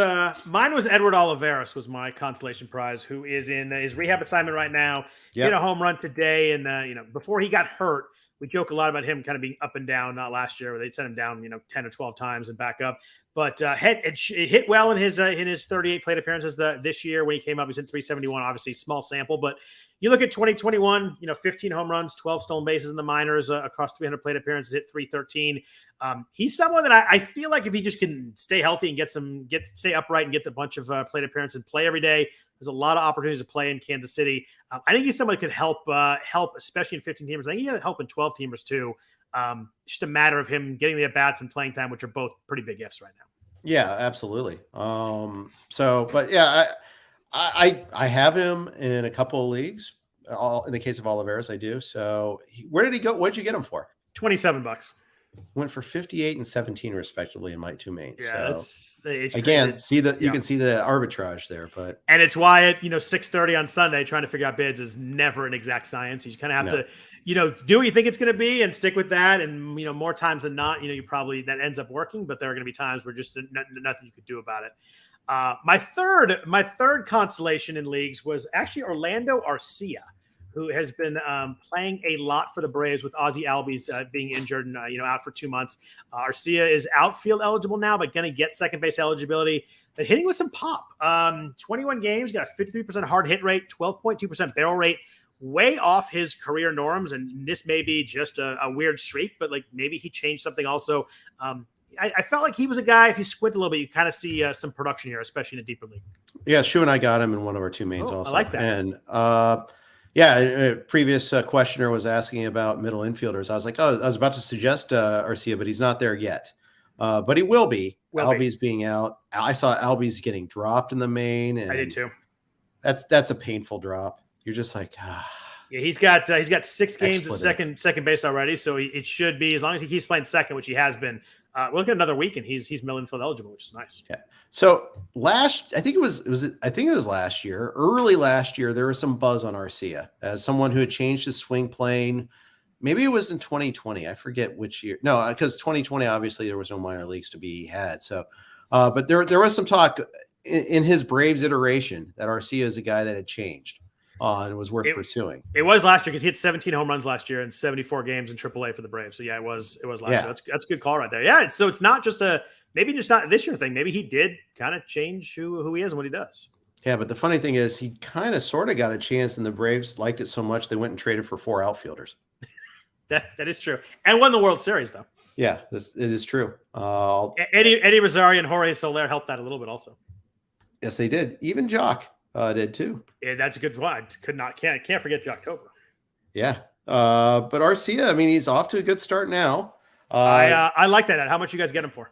A: Edward Oliveros was my consolation prize, who is in his rehab assignment right now. He hit a home run today, and before he got hurt, we joke a lot about him kind of being up and down. Not last year, where they'd send him down 10 or 12 times and back up, but it hit well in his 38 plate appearances this year. When he came up, he's in 371. Obviously, small sample, but you look at 2021. 15 home runs, 12 stolen bases in the minors across 300 plate appearances, hit 313. He's someone that I feel like if he just can stay healthy and stay upright and get a bunch of plate appearances and play every day, there's a lot of opportunities to play in Kansas City. I think he's someone that could help, especially in 15 teamers. I think he can help in 12 teamers too. Just a matter of him getting the at bats and playing time, which are both pretty big ifs right now.
B: Yeah, absolutely. But yeah, I have him in a couple of leagues. In the case of Oliveros, I do. So where did he go? What did you get him for?
A: $27.
B: Went for 58 and 17 respectively in my two mains.
A: Yeah,
B: so
A: it's
B: again, you can see the arbitrage there, and
A: it's why at 6:30 on Sunday trying to figure out bids is never an exact science. You just kind of have to do what you think it's going to be and stick with that. And more times than not, you probably that ends up working, but there are going to be times where just nothing you could do about it. My third consolation in leagues was actually Orlando Arcia, who has been playing a lot for the Braves with Ozzie Albies being injured and out for 2 months. Arcia is outfield eligible now, but going to get second base eligibility. But hitting with some pop. 21 games, got a 53% hard hit rate, 12.2% barrel rate, way off his career norms. And this may be just a weird streak, but maybe he changed something also. I felt like he was a guy, if you squint a little bit, you kind of see some production here, especially in a deeper league.
B: Yeah, Shu and I got him in one of our 2 mains also.
A: I like that.
B: And yeah, a previous questioner was asking about middle infielders. I was like, I was about to suggest Arcia, but he's not there yet. But he will be. Albies being out. I saw Albies getting dropped in the main. And
A: I did too.
B: That's a painful drop. You're just like,
A: Yeah, he's got 6 games at second base already, so it should be, as long as he keeps playing second, which he has been. We're looking at another week, and he's middle infield eligible, which is nice.
B: Yeah. So I think it was last year, early last year, there was some buzz on Arcia as someone who had changed his swing plane. Maybe it was in 2020. I forget which year. No, because 2020, obviously, there was no minor leagues to be had. So, but there was some talk in his Braves iteration that Arcia is a guy that had changed and was worth pursuing.
A: It was last year because he hit 17 home runs last year in 74 games in AAA for the Braves. So yeah, it was last year. That's a good call right there. Yeah, so it's not just maybe just not this year thing. Maybe he did kind of change who he is and what he does.
B: Yeah, but the funny thing is he kind of sort of got a chance, and the Braves liked it so much they went and traded for 4 outfielders.
A: That is true, and won the World Series though.
B: Yeah, it is true.
A: Eddie Rosario and Jorge Soler helped that a little bit also.
B: Yes, they did. Even Jock did too.
A: Yeah, that's a good one. Can't forget Jocktober.
B: Yeah, but Arcia, I mean, he's off to a good start now.
A: I like that. How much you guys get him for?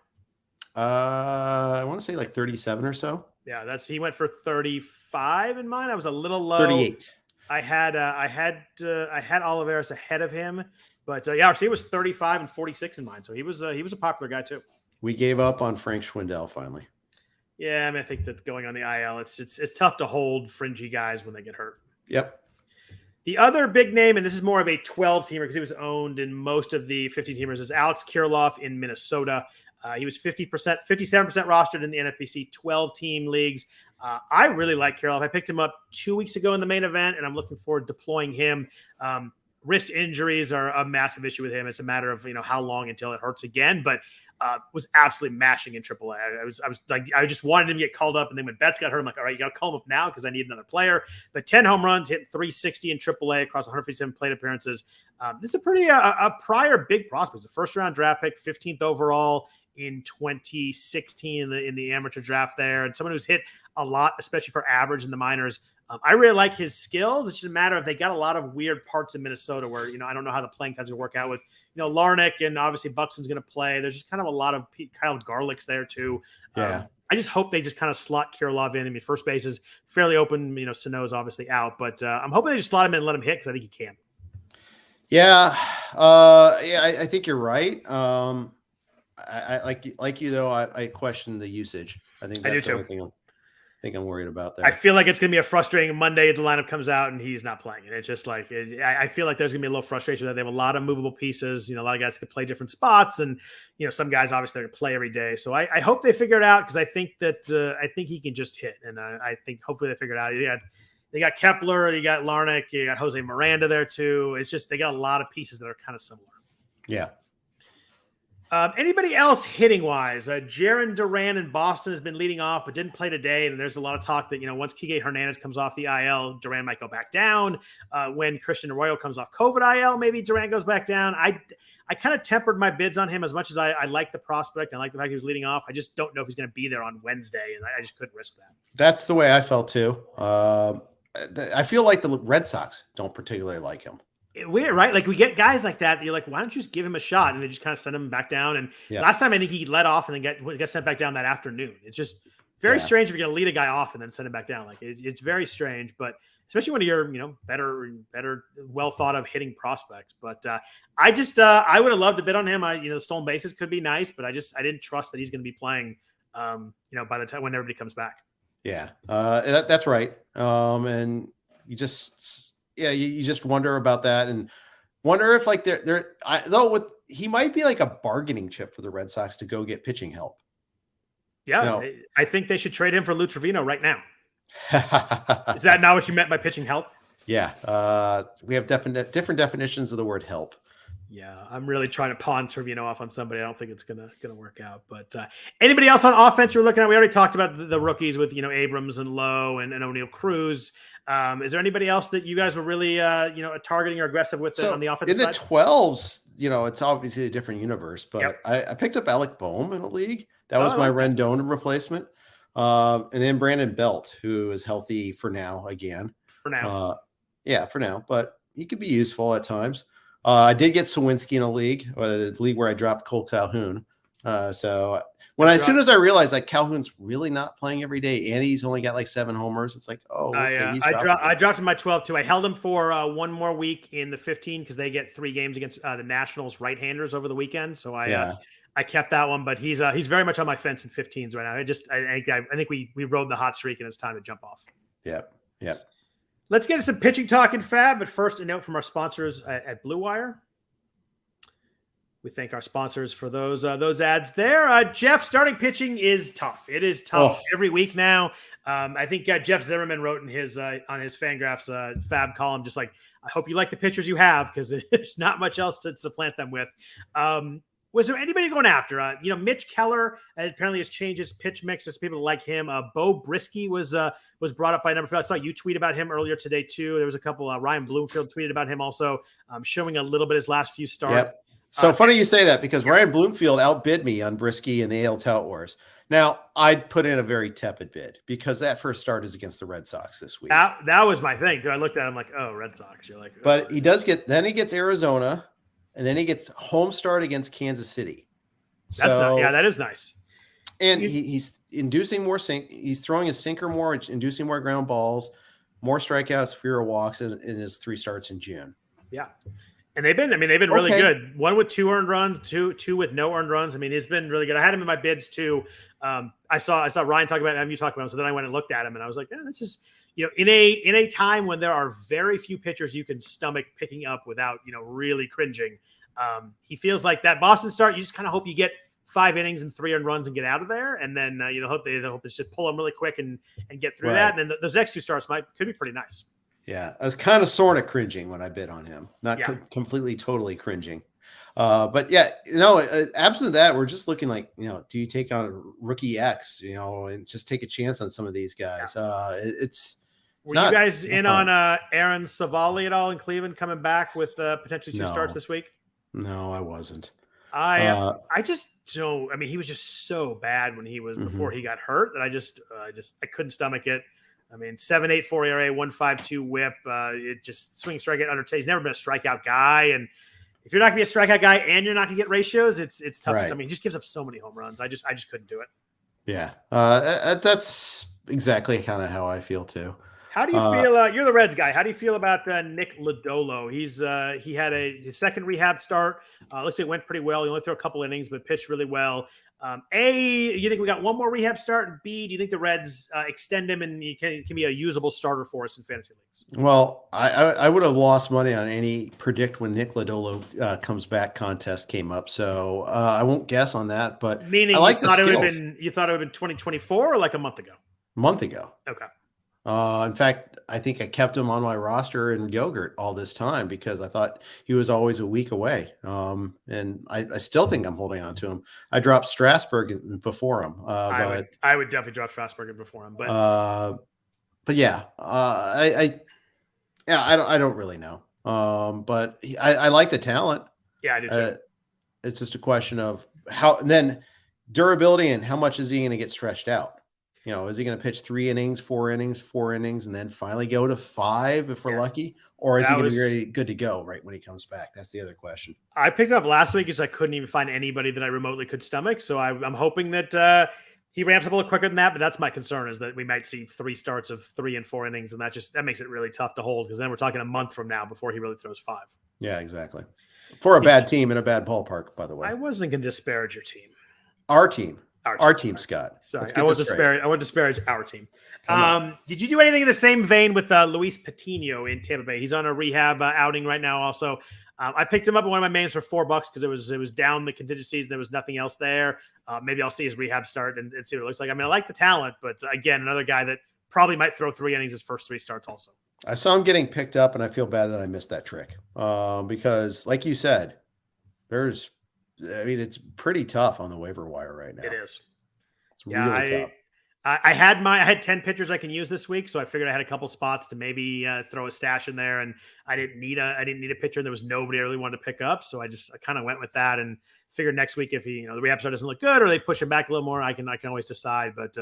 B: I want to say like 37 or so.
A: Yeah, he went for 35 in mine. I was a little low.
B: 38.
A: I had Olivares ahead of him, but yeah, Arcia was 35 and 46 in mine, so he was a popular guy too.
B: We gave up on Frank Schwindel finally.
A: Yeah, I mean, I think that going on the IL, it's tough to hold fringy guys when they get hurt.
B: Yep.
A: The other big name, and this is more of a 12-teamer because he was owned in most of the 15-teamers, is Alex Kirilloff in Minnesota. He was 57% rostered in the NFBC 12-team leagues. I really like Kirilloff. I picked him up 2 weeks ago in the main event, and I'm looking forward to deploying him. Wrist injuries are a massive issue with him. It's a matter of how long until it hurts again. But was absolutely mashing in AAA. I just wanted him to get called up, and then when Betts got hurt, I'm like, all right, you got to call him up now because I need another player. But 10 home runs, hitting 360 in AAA across 157 plate appearances. This is a pretty a prior big prospect. It's a first-round draft pick, 15th overall in 2016 in the amateur draft there, and someone who's hit a lot, especially for average in the minors. I really like his skills. It's just a matter of they got a lot of weird parts in Minnesota where, I don't know how the playing times will work out with, Larnick, and obviously Buxton's going to play. There's just kind of a lot of Kyle Garlick's there too.
B: Yeah.
A: I just hope they just kind of slot Kirilloff in. I mean, first base is fairly open. Sano's obviously out, but I'm hoping they just slot him in and let him hit because I think he can.
B: Yeah. I think you're right. I like you though. I question the usage. I think that's the only thing I'm worried about there.
A: I feel like it's going to be a frustrating Monday. The lineup comes out and he's not playing. And it's just like, I feel like there's going to be a little frustration that they have a lot of movable pieces. A lot of guys can play different spots, and some guys obviously are going to play every day. So I hope they figure it out because I think he can just hit, and I think hopefully they figure it out. They got Kepler, you got Larnick, you got Jose Miranda there too. It's just they got a lot of pieces that are kind of similar.
B: Yeah.
A: Anybody else hitting wise? Jarren Duran in Boston has been leading off, but didn't play today. And there's a lot of talk that, once Kike Hernandez comes off the IL, Duran might go back down. When Christian Arroyo comes off COVID IL, maybe Duran goes back down. I kind of tempered my bids on him as much as I like the prospect. I like the fact he was leading off. I just don't know if he's going to be there on Wednesday, and I just couldn't risk that.
B: That's the way I felt too. I feel like the Red Sox don't particularly like him.
A: Weird, right? Like we get guys like that you're like, why don't you just give him a shot? And they just kind of send him back down. And last time I think he let off and then get sent back down that afternoon. It's just very strange if you're going to lead a guy off and then send him back down. Like it's very strange, but especially when you're, better, well thought of hitting prospects. But I would have loved to bid on him. The stolen bases could be nice, but I didn't trust that he's going to be playing, by the time when everybody comes back. Yeah,
B: that's right. And you just wonder about that, and wonder if like he might be like a bargaining chip for the Red Sox to go get pitching help.
A: Yeah, I think they should trade him for Lou Trevino right now. Is that not what you meant by pitching help?
B: Yeah, we have different definitions of the word help.
A: Yeah, I'm really trying to pawn Trevino off on somebody. I don't think it's gonna work out. But anybody else on offense you're looking at? We already talked about the rookies with Abrams and Lowe and O'Neal Cruz. Is there anybody else that you guys were really targeting or aggressive with on the offensive
B: side? In the 12s, it's obviously a different universe, but I picked up Alec Boehm in a league. That was my Rendon replacement. And then Brandon Belt, who is healthy for now again.
A: For now.
B: For now, but he could be useful at times. I did get Sawinski in a league, the league where I dropped Cole Calhoun. So as soon as I realized like Calhoun's really not playing every day, and he's only got like 7 homers, it's like,
A: I dropped him my 12 too. I held him for one more week in the 15 because they get 3 games against the Nationals right-handers over the weekend. So I kept that one, but he's very much on my fence in 15s right now. I think we rode the hot streak and it's time to jump off.
B: Yep.
A: Let's get into some pitching talk in FAAB, but first a note from our sponsors at Blue Wire. We thank our sponsors for those ads there. Jeff, starting pitching is tough. It is tough every week now. I think Jeff Zimmerman wrote in his on his Fangraphs FAAB column, just like, I hope you like the pitchers you have because there's not much else to supplant them with. Was there anybody going after? Mitch Keller apparently has changed his pitch mix. There's people like him. Bo Brisky was brought up by a number of people. I saw you tweet about him earlier today too. There was a couple. Ryan Bloomfield tweeted about him also, showing a little bit his last few starts.
B: Yep. So funny you say that because Ryan Bloomfield outbid me on Brisky in the AL Tout Wars. Now, I'd put in a very tepid bid because that first start is against the Red Sox this week.
A: That was my thing. I looked at him like, oh, Red Sox. You're like, oh.
B: But he gets Arizona. And then he gets home start against Kansas City.
A: That is nice.
B: And he's inducing more he's throwing his sinker more, inducing more ground balls, more strikeouts, fewer walks in his 3 starts in June.
A: Yeah. And they've been really good. 1 with 2 earned runs, two with no earned runs. I mean, it's been really good. I had him in my bids too. I saw Ryan talk about him, you talk about him. So then I went and looked at him and I was like, this is, in a time when there are very few pitchers you can stomach picking up without, really cringing. He feels like that Boston start, you just kind of hope you get 5 innings and 3 earned runs and get out of there. And then, hope they just pull them really quick and get through that. And then those next 2 starts could be pretty nice.
B: Yeah. I was kind of sort of cringing when I bid on him, not completely, totally cringing. But absent of that, we're just looking like, do you take on rookie X, and just take a chance on some of these guys?
A: Were you guys in on Aaron Savali at all in Cleveland coming back with potentially 2 starts this week?
B: No, I wasn't.
A: I just don't. I mean, he was just so bad when he was before he got hurt that I couldn't stomach it. I mean, 7.84 ERA, 1.52 WHIP. It just swing strikeout under. He's never been a strikeout guy, and if you're not gonna be a strikeout guy and you're not gonna get ratios, it's tough. Right. I mean, he just gives up so many home runs. I just couldn't do it. Yeah,
B: that's exactly kind of how I feel too.
A: How do you feel? You're the Reds guy. How do you feel about Nick Lodolo? He had his second rehab start. Looks like it went pretty well. He only threw a couple innings, but pitched really well. You think we got one more rehab start? And B, do you think the Reds extend him and he can be a usable starter for us in fantasy leagues? Well,
B: I would have lost money on any predict when Nick Lodolo comes back contest came up. So I won't guess on that. But
A: meaning
B: I like
A: you thought it would have been 2024 or like a month ago?
B: Month ago.
A: Okay.
B: In fact, I think I kept him on my roster in Yogurt all this time because I thought he was always a week away. And I still think I'm holding on to him. I dropped Strasburg before him.
A: I would definitely drop Strasburg before him.
B: I don't really know. But I like the talent.
A: Yeah, I do too.
B: It's just a question of how, and then durability and how much is he going to get stretched out? Is he going to pitch 3 innings, 4 innings, 4 innings, and then finally go to 5 if we're lucky? Or is he going to be ready, good to go right when he comes back? That's the other question.
A: I picked up last week because I couldn't even find anybody that I remotely could stomach. So I'm hoping that he ramps up a little quicker than that. But that's my concern is that we might see 3 starts of 3 and 4 innings. And that makes it really tough to hold because then we're talking a month from now before he really throws 5.
B: Yeah, exactly. For a bad team in a bad ballpark, by the way.
A: I wasn't going to disparage your team.
B: Our team, Scott.
A: Sorry, I won't disparage our team. Did you do anything in the same vein with Luis Patino in Tampa Bay? He's on a rehab outing right now. Also, I picked him up in one of my mains for $4 because it was down the contingencies and there was nothing else there. Maybe I'll see his rehab start and see what it looks like. I mean, I like the talent, but again, another guy that probably might throw 3 innings his first 3 starts. Also,
B: I saw him getting picked up, and I feel bad that I missed that trick because, like you said, it's pretty tough on the waiver wire right now.
A: It is.
B: It's really tough.
A: I had 10 pitchers I can use this week, so I figured I had a couple spots to maybe throw a stash in there, and I didn't need a pitcher. And there was nobody I really wanted to pick up, so I kind of went with that and figured next week if the rehab start doesn't look good or they push him back a little more, I can always decide. But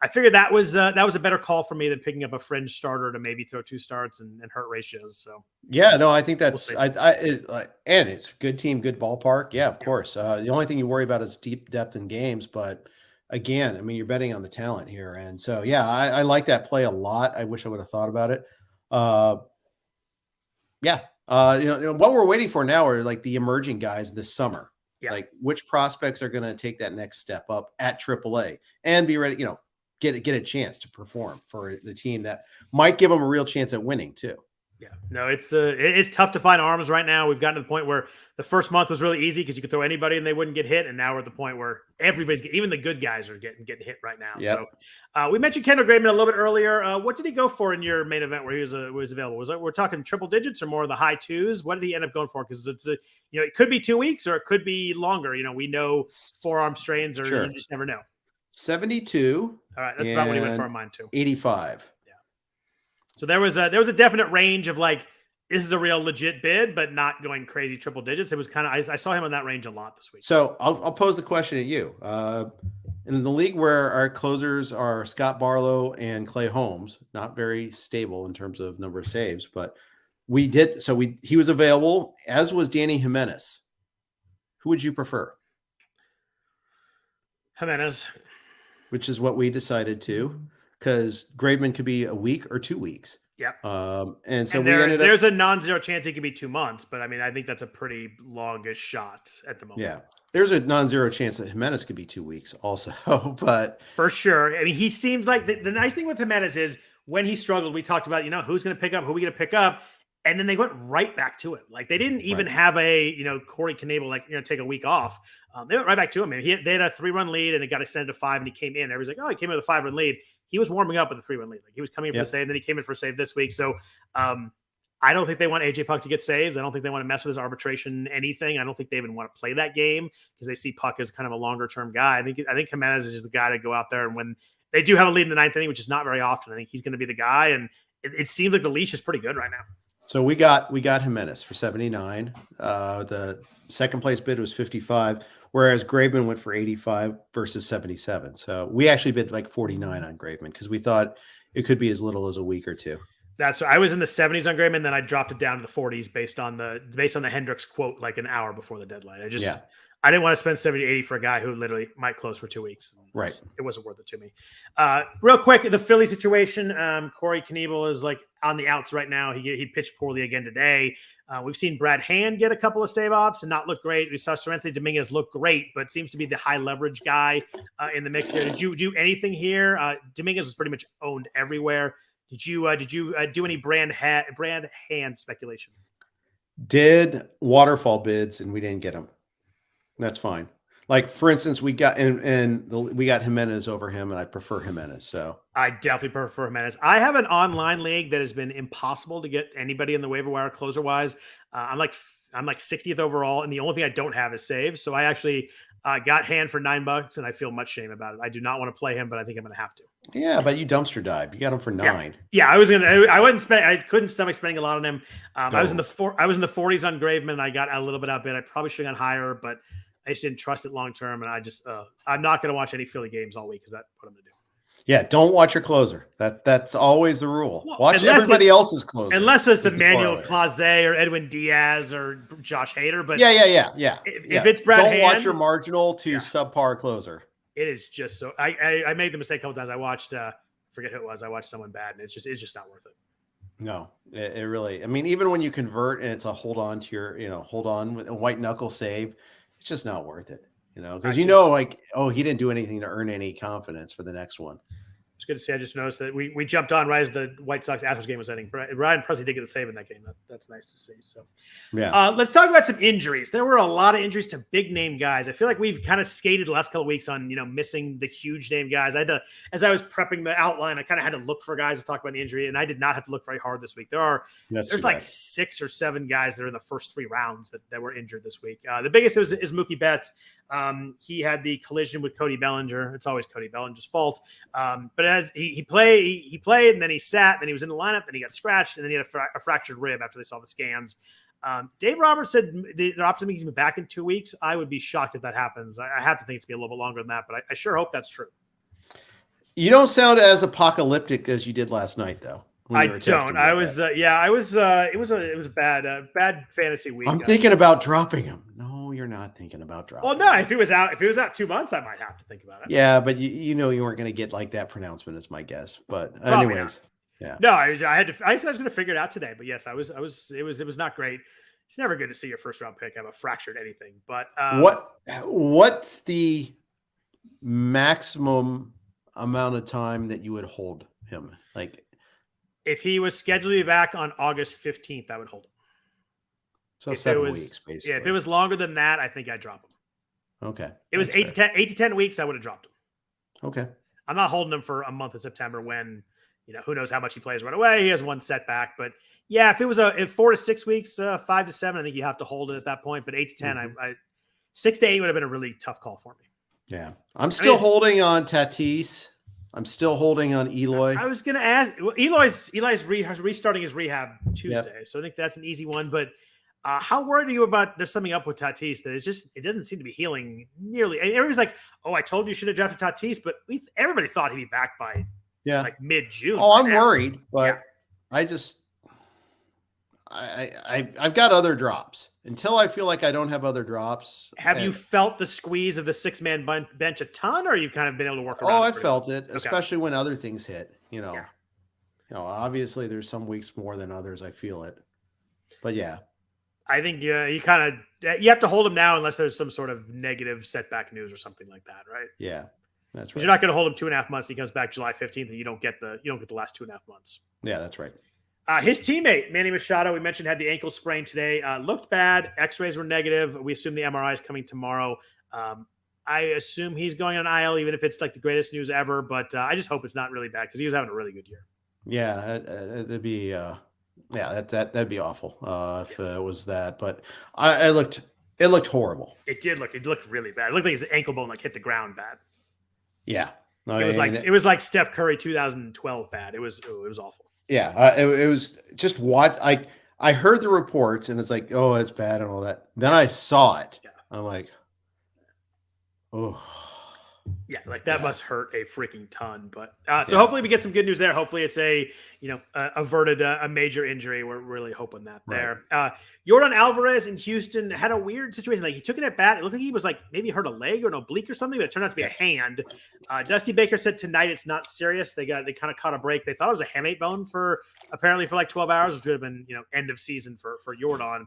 A: I figured that was a better call for me than picking up a fringe starter to maybe throw 2 starts and hurt ratios. So
B: yeah, no, I think that's and it's good team, good ballpark. Yeah, of course. The only thing you worry about is deep depth in games, but again, I mean, you're betting on the talent here. And so, yeah, I like that play a lot. I wish I would have thought about it. What we're waiting for now are like the emerging guys this summer. Yeah. Like which prospects are going to take that next step up at AAA and be ready, get a chance to perform for the team that might give them a real chance at winning too.
A: Yeah, no, it's tough to find arms right now. We've gotten to the point where the first month was really easy because you could throw anybody and they wouldn't get hit, and now we're at the point where even the good guys are getting hit right now. Yep. So we mentioned Kendall Graveman a little bit earlier. What did he go for in your main event where he was available? We're talking triple digits or more of the high 2s? What did he end up going for? Because it could be 2 weeks or it could be longer. We know forearm strains, or sure. You just never know.
B: 72.
A: All right, that's about what he went for on mine too.
B: 85.
A: So there was a definite range of like, this is a real legit bid, but not going crazy triple digits. It was kind of, I saw him in that range a lot this week.
B: So I'll pose the question at you. In the league where our closers are Scott Barlow and Clay Holmes, not very stable in terms of number of saves, but he was available, as was Danny Jimenez. Who would you prefer?
A: Jimenez.
B: Which is what we decided to. Because Graveman could be a week or 2 weeks.
A: Yeah.
B: And so
A: there's a non-zero chance he could be 2 months, but I mean, I think that's a pretty longish shot at the moment.
B: Yeah. There's a non-zero chance that Jimenez could be 2 weeks also, but
A: for sure. I mean, he seems like the nice thing with Jimenez is when he struggled, we talked about, who's going to pick up, who are we going to pick up? And then they went right back to him. Like they didn't even have a, Corey Knebel, take a week off. They went right back to him. And they had a 3-run lead and it got extended to 5 and he came in. Everybody's like, oh, he came in with a 5-run lead. He was warming up with a 3-run lead. Like he was coming in for a save, and then he came in for a save this week. So I don't think they want AJ Puck to get saves. I don't think they want to mess with his arbitration, anything. I don't think they even want to play that game because they see Puck as kind of a longer-term guy. I think Jimenez is just the guy to go out there, and when they do have a lead in the 9th inning, which is not very often, I think he's going to be the guy, and it seems like the leash is pretty good right now.
B: So we got Jimenez for 79. The second place bid was 55, whereas Graveman went for 85 versus 77. So we actually bid like 49 on Graveman because we thought it could be as little as a week or two.
A: I was in the 70s on Graveman, then I dropped it down to the 40s based on the Hendricks quote like an hour before the deadline. I didn't want to spend 70, 80 for a guy who literally might close for 2 weeks.
B: Right.
A: It wasn't worth it to me. Real quick, the Philly situation. Corey Knebel is like on the outs right now. He pitched poorly again today. We've seen Brad Hand get a couple of stave ops and not look great. We saw Seranthony Dominguez look great, but seems to be the high leverage guy in the mix here. Did you do anything here? Dominguez was pretty much owned everywhere. Did you do any Brad Hand speculation?
B: Did waterfall bids and we didn't get them. That's fine. Like for instance, we got we got Jimenez over him, and I prefer Jimenez. So
A: I definitely prefer Jimenez. I have an online league that has been impossible to get anybody in the waiver wire closer wise. I'm like 60th overall, and the only thing I don't have is saves. So I actually got Hand for $9, and I feel much shame about it. I do not want to play him, but I think I'm going to have to.
B: Yeah, but you dumpster dive. You got him for 9.
A: Yeah, I couldn't stomach spending a lot on him. I was in the 40s on Graveman, and I got a little bit outbid. I probably should have gone higher, but I just didn't trust it long term, and I'm not going to watch any Philly games all week because that's what I'm going to do.
B: Yeah, don't watch your closer. That's always the rule. Watch everybody else's closer.
A: Unless it's Emmanuel Clase or Edwin Diaz or Josh Hader. But
B: yeah.
A: If it's Brad Hand,
B: don't watch your marginal to subpar closer.
A: It is just so. I made the mistake a couple times. I watched forget who it was. I watched someone bad, and it's just not worth it.
B: No, it really. I mean, even when you convert and it's a hold on with a white knuckle save, it's just not worth it. Because like, oh, he didn't do anything to earn any confidence for the next one.
A: It's good to see. I just noticed that we jumped on right as the White Sox Astros game was ending. Ryan Presley did get a save in that game. That's nice to see. So,
B: Yeah.
A: let's talk about some injuries. There were a lot of injuries to big name guys. I feel like we've kind of skated the last couple of weeks on missing the huge name guys. As I was prepping the outline, I kind of had to look for guys to talk about the injury, and I did not have to look very hard this week. There's like 6 or 7 guys that are in the first 3 rounds that were injured this week. The biggest is Mookie Betts. He had the collision with Cody Bellinger. It's always Cody Bellinger's fault. But as he played, and then he sat, then he was in the lineup, then he got scratched, and then he had a fractured rib after they saw the scans. Dave Roberts said they're optimistic he's back in 2 weeks. I would be shocked if that happens. I have to think it's going to be a little bit longer than that, but I sure hope that's true.
B: You don't sound as apocalyptic as you did last night, though.
A: I don't. I was. It was a bad fantasy week.
B: I'm thinking about dropping him. No, you're not thinking about dropping.
A: Well, no. If it was out 2 months, I might have to think about it.
B: Yeah, but you weren't going to get like that pronouncement, is my guess. But anyways, yeah.
A: No, I was going to figure it out today. But yes, it was not great. It's never good to see your first round pick have a fractured anything. But
B: what's the maximum amount of time that you would hold him? Like,
A: if he was scheduled to be back on August 15th, I would hold him.
B: So 7 weeks, basically.
A: Yeah, if it was longer than that, I think I'd drop him.
B: Okay.
A: It was 8 to 10 weeks, I would have dropped him.
B: Okay.
A: I'm not holding him for a month in September when, who knows how much he plays right away. He has one setback. But yeah, if it was 4 to 6 weeks, 5 to 7, I think you have to hold it at that point. But 8 to 10, 6 to 8 would have been a really tough call for me.
B: Yeah. I'm still holding on Tatis. I'm still holding on Eloy.
A: I was going to ask. Well, Eli's restarting his rehab Tuesday, so I think that's an easy one. But how worried are you about there's something up with Tatis that it doesn't seem to be healing nearly? Everybody's like, "Oh, I told you should have drafted Tatis," but everybody thought he'd be back by like mid-June.
B: Oh, I'm worried, but I've got other drops. Until I feel like I don't have other drops.
A: Have you felt the squeeze of the 6-man bench a ton, or you've kind of been able to work around?
B: Oh, I felt it, especially when other things hit. Obviously there's some weeks more than others. I feel it, but yeah,
A: I think you have to hold him now unless there's some sort of negative setback news or something like that, right?
B: Yeah, that's right.
A: You're not going to hold him 2.5 months. And he comes back July 15th, and you don't get the last 2.5 months.
B: Yeah, that's right.
A: His teammate, Manny Machado, we mentioned, had the ankle sprain today. Looked bad. X-rays were negative. We assume the MRI is coming tomorrow. I assume he's going on IL, even if it's like the greatest news ever. But I just hope it's not really bad because he was having a really good year.
B: Yeah, it'd be that'd be awful if it was that. But it looked horrible.
A: It looked really bad. It looked like his ankle bone hit the ground bad.
B: Yeah,
A: it was like Steph Curry 2012 bad. It was awful.
B: Yeah, it was just what I heard the reports and it's like, oh, it's bad and all that. Then I saw it. Yeah. I'm like, oh.
A: Yeah, like that must hurt a freaking ton. But so hopefully we get some good news there. Hopefully it's averted a major injury. We're really hoping that there. Yordan Alvarez in Houston had a weird situation. Like he took it at bat. It looked like he was like maybe hurt a leg or an oblique or something, but it turned out to be a hand. Dusty Baker said tonight it's not serious. They kind of caught a break. They thought it was a hamate bone for like 12 hours, which would have been end of season for Yordan.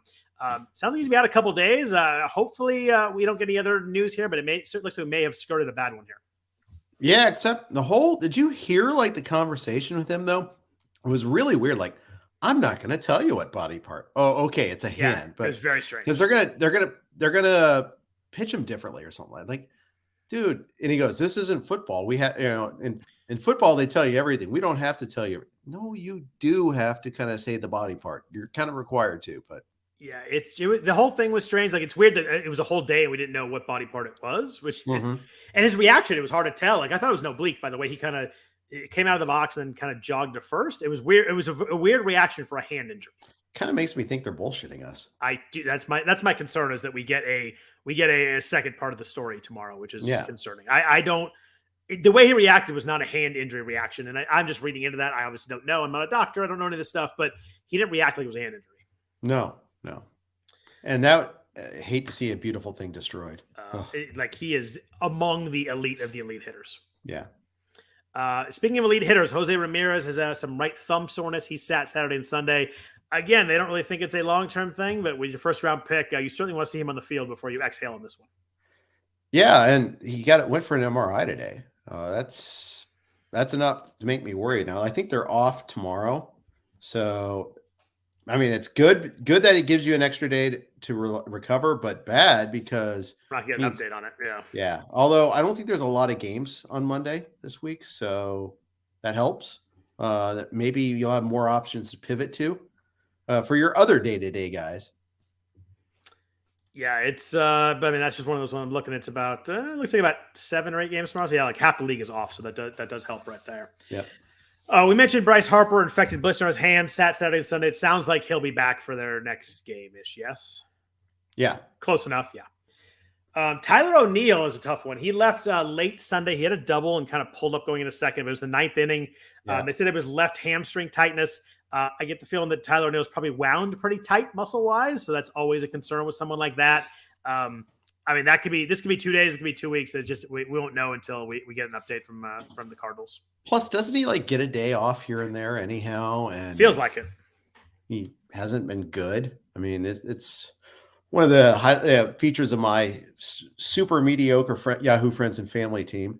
A: Sounds like he's been out a couple days. Hopefully we don't get any other news here, but certainly looks like we may have skirted a bad one here.
B: Yeah, except did you hear like the conversation with him though? It was really weird. Like, I'm not going to tell you what body part. Oh, okay. It's a hand, but
A: it's very strange
B: because they're going to pitch him differently or something like, dude. And he goes, this isn't football. We have, in football, they tell you everything. We don't have to tell you. No, you do have to kind of say the body part. You're kind of required to, but.
A: Yeah, the whole thing was strange. Like, it's weird that it was a whole day and we didn't know what body part it was, and his reaction, it was hard to tell. Like, I thought it was an oblique, by the way. He kind of came out of the box and then kind of jogged to first. It was weird. It was a weird reaction for a hand injury.
B: Kind of makes me think they're bullshitting us.
A: I do. That's my concern, is that we get a second part of the story tomorrow, which is concerning. I don't. The way he reacted was not a hand injury reaction, and I'm just reading into that. I obviously don't know. I'm not a doctor. I don't know any of this stuff, but he didn't react like it was a hand injury.
B: No. And that I hate to see a beautiful thing destroyed.
A: Like, he is among the elite of the elite hitters.
B: Yeah.
A: Speaking of elite hitters, Jose Ramirez has some right thumb soreness. He sat Saturday and Sunday. Again, they don't really think it's a long-term thing, but with your first round pick, you certainly want to see him on the field before you exhale on this one.
B: Yeah, and he went for an MRI today. That's that's enough to make me worried. Now I think they're off tomorrow, so I mean it's good that it gives you an extra day to recover, but bad because
A: Not get an update on it. Yeah.
B: Yeah. Although I don't think there's a lot of games on Monday this week, so that helps. That maybe you'll have more options to pivot to for your other day-to-day guys.
A: Yeah, it's but I mean that's just one of those ones I'm looking. It's about it looks like about 7 or 8 games tomorrow. So yeah, like half the league is off, so that does help right there.
B: Yeah.
A: We mentioned Bryce Harper infected blister on his hand, sat Saturday and Sunday. It sounds like he'll be back for their next game-ish. Yes.
B: Yeah.
A: Close enough. Yeah. Tyler O'Neill is a tough one. He left late Sunday. He had a double and kind of pulled up going into second. But it was the 9th inning.
B: Yeah.
A: They said it was left hamstring tightness. I get the feeling that Tyler O'Neill's probably wound pretty tight muscle-wise, so that's always a concern with someone like that. I mean, this could be 2 days, it could be 2 weeks. It's just we won't know until we get an update from the Cardinals.
B: Plus, doesn't he like get a day off here and there anyhow? And
A: feels like it.
B: He hasn't been good. I mean, it's one of the features of my super mediocre Yahoo Friends and Family team.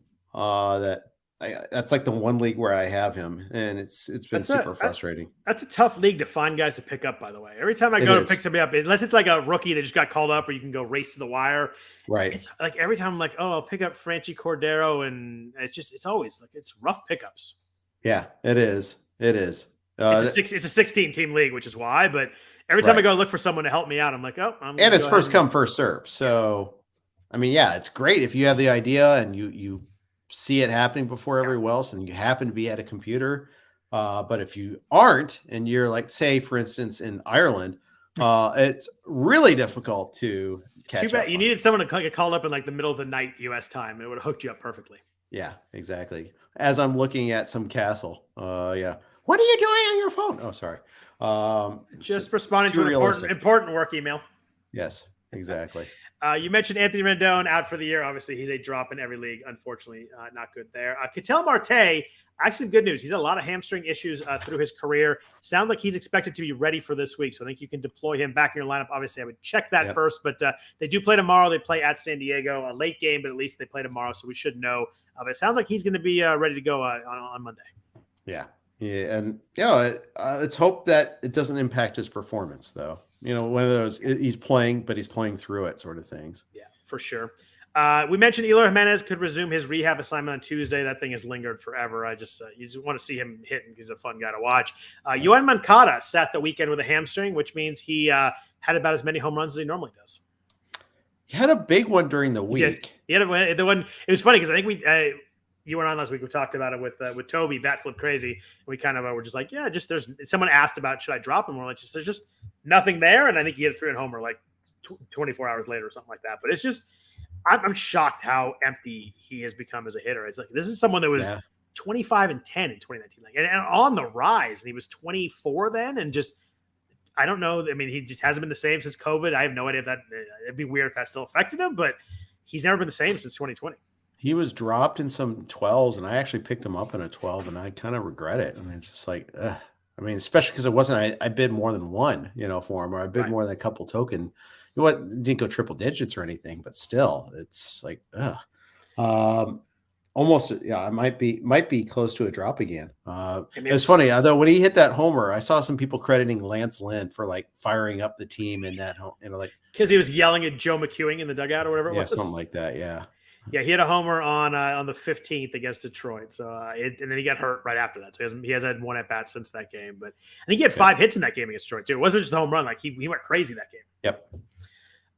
B: That's like the one league where I have him, and it's been super frustrating.
A: That's a tough league to find guys to pick up, by the way. Every time I go to pick somebody up, unless it's like a rookie that just got called up or you can go race to the wire.
B: Right.
A: It's like every time I'm like, oh, I'll pick up Franchi Cordero, and it's always like it's rough pickups.
B: Yeah, it is.
A: It's a 16-team league, which is why, but every time I go look for someone to help me out, I'm like, oh, and
B: it's first come, first serve. So, I mean, yeah, it's great if you have the idea and you see it happening before everyone else and you happen to be at a computer. But if you aren't, and you're like, say, for instance, in Ireland, it's really difficult to catch up. Too bad
A: you needed someone to get called up in like the middle of the night U.S. time. It would have hooked you up perfectly.
B: Yeah, exactly. As I'm looking at some castle. Yeah. What are you doing on your phone? Oh, sorry.
A: Just responding to an important work email.
B: Yes, exactly.
A: You mentioned Anthony Rendon out for the year. Obviously, he's a drop in every league. Unfortunately, not good there. Ketel Marte, actually good news. He's had a lot of hamstring issues through his career. Sounds like he's expected to be ready for this week. So I think you can deploy him back in your lineup. Obviously, I would check that first. But they do play tomorrow. They play at San Diego. A late game, but at least they play tomorrow. So we should know. But it sounds like he's going to be ready to go on Monday.
B: Yeah. Yeah. And, let's hope that it doesn't impact his performance, though. One of those, he's playing, but he's playing through it sort of things.
A: Yeah, for sure. We mentioned Eloy Jimenez could resume his rehab assignment on Tuesday. That thing has lingered forever. You just want to see him hitting. He's a fun guy to watch. Yoan Moncada sat the weekend with a hamstring, which means he had about as many home runs as he normally does.
B: He had a big one during the week.
A: He had the one. It was funny because I think you weren't on last week. We talked about it with Toby, Bat Flip Crazy. And we kind of were just like, yeah, just there's someone asked about should I drop him? We're like, there's just nothing there. And I think he hit a 3-run homer like 24 hours later or something like that. But it's just, I'm shocked how empty he has become as a hitter. It's like, this is someone that was 25-10 in 2019, and on the rise. And he was 24 then. And just, I don't know. I mean, he just hasn't been the same since COVID. I have no idea if it'd be weird if that still affected him, but he's never been the same since 2020.
B: He was dropped in some 12s, and I actually picked him up in a 12, and I kind of regret it. I mean, it's just like, I mean, especially because it wasn't, I bid more than one, for him, or I bid more than a couple token. Didn't go triple digits or anything, but still, it's like, almost, I might be close to a drop again. It's funny, though, when he hit that homer, I saw some people crediting Lance Lynn for like firing up the team in that, like,
A: because he was yelling at Joe McEwing in the dugout or whatever it was.
B: Yeah, something like that. Yeah.
A: Yeah, he hit a homer on the 15th against Detroit. So and then he got hurt right after that. So he has had one at bat since that game. But I think he had 5 hits in that game against Detroit too. It wasn't just a home run; like he went crazy that game.
B: Yep.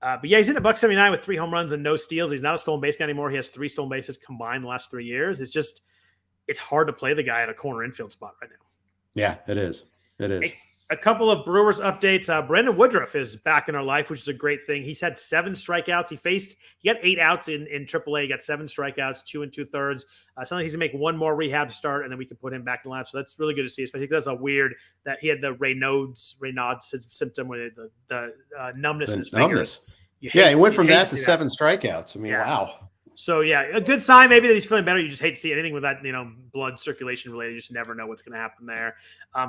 A: But yeah, he's in a $179 with 3 home runs and no steals. He's not a stolen base guy anymore. He has 3 stolen bases combined the last 3 years. It's hard to play the guy at a corner infield spot right now.
B: Yeah, it is. It is.
A: A couple of Brewers updates. Brandon Woodruff is back in our life, which is a great thing. He's had 7 strikeouts. He got 8 outs in AAA. He got 7 strikeouts, 2 2/3. Sounds like he's gonna make one more rehab start, and then we can put him back in the lineup. So that's really good to see, especially because that's a weird that he had the Raynaud's symptom with the numbness in his fingers.
B: Yeah, he went from that to 7 strikeouts. I mean, wow.
A: So, yeah, a good sign maybe that he's feeling better. You just hate to see anything with that, blood circulation related. You just never know what's going to happen there.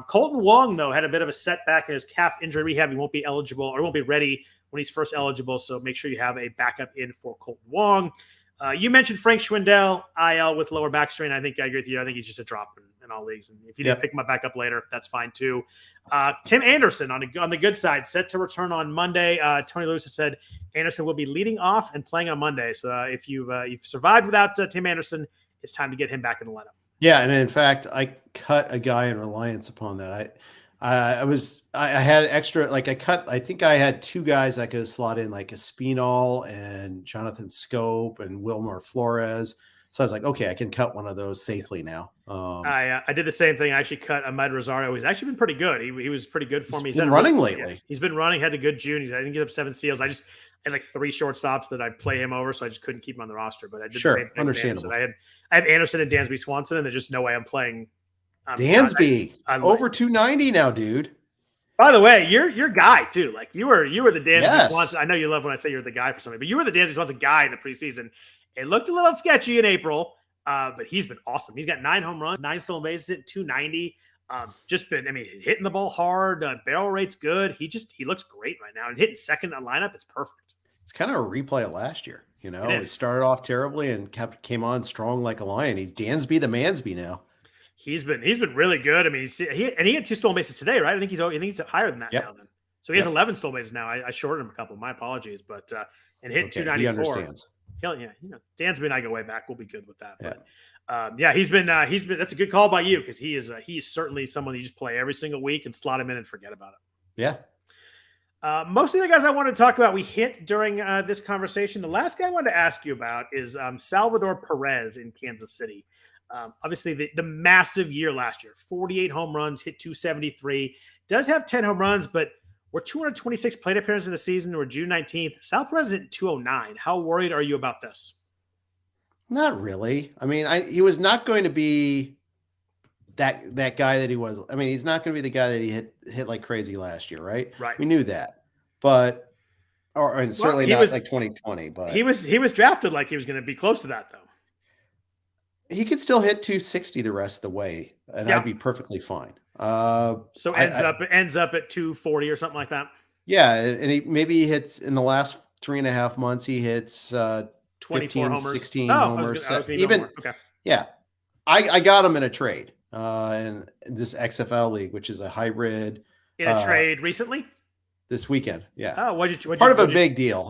A: Colton Wong, though, had a bit of a setback in his calf injury rehab. He won't be eligible or won't be ready when he's first eligible. So make sure you have a backup in for Colton Wong. You mentioned Frank Schwindel, IL with lower back strain. I think I agree with you. I think he's just a drop in all leagues. And if you didn't pick him up back up later, that's fine too. Tim Anderson on the good side, set to return on Monday. Tony Lewis has said Anderson will be leading off and playing on Monday. So if you've survived without Tim Anderson, it's time to get him back in the lineup.
B: Yeah, and in fact, I cut a guy in reliance upon that. I had extra, like I think I had two guys I could slot in, like Espinal and Jonathan Scope and Wilmer Flores. So I was like, okay, I can cut one of those safely now.
A: I did the same thing. I actually cut Ahmed Rosario. He's actually been pretty good. He was pretty good for me.
B: He's been running lately.
A: Yeah, he's been running. Had a good June. I think he's up 7 steals. I had like 3 shortstops that I'd play him over, so I just couldn't keep him on the roster. But I did the same thing.
B: Understandable.
A: I have Anderson and Dansby Swanson, and there's just no way I'm playing
B: Dansby over 290 now, dude.
A: By the way, your guy too. Like you were the Dansby Swanson. I know you love when I say you're the guy for something, but you were the Dansby Swanson guy in the preseason. It looked a little sketchy in April, but he's been awesome. He's got 9 home runs, 9 stolen bases, hit 290. Hitting the ball hard. Barrel rate's good. He looks great right now. And hitting second in the lineup, it's perfect.
B: It's kind of a replay of last year. You know, he started off terribly and came on strong like a lion. He's Dansby the Mansby now. He's been really good. I mean, he had 2 stolen bases today, right? I think he's higher than that now. Then, so he has 11 stolen bases now. I shorted him a couple. My apologies, but and hit 294. He understands.
A: Dansby and I go way back. We'll be good with that. But he's been. That's a good call by you because he's certainly someone you just play every single week and slot him in and forget about it.
B: Yeah.
A: Most of the guys I want to talk about, we hit during this conversation. The last guy I wanted to ask you about is Salvador Perez in Kansas City. Obviously, the massive year last year, 48 home runs, hit 273. Does have 10 home runs, but we're 226 plate appearances in the season. We're June 19th. Sal Perez is at 209. How worried are you about this?
B: Not really. I mean, he was not going to be that guy that he was. I mean, he's not going to be the guy that he hit like crazy last year, right?
A: Right.
B: We knew that, but certainly not like 2020. But
A: he was drafted like he was going to be close to that, though.
B: He could still hit 260 the rest of the way, and I'd be perfectly fine.
A: So ends up at 240 or something like that.
B: Yeah, and he hits in the last 3.5 months. He hits
A: 24 homers,
B: 16 homers. Yeah, I got him in a trade in this XFL league, which is a hybrid.
A: In a trade recently.
B: This weekend, yeah.
A: Oh,
B: part of a big deal.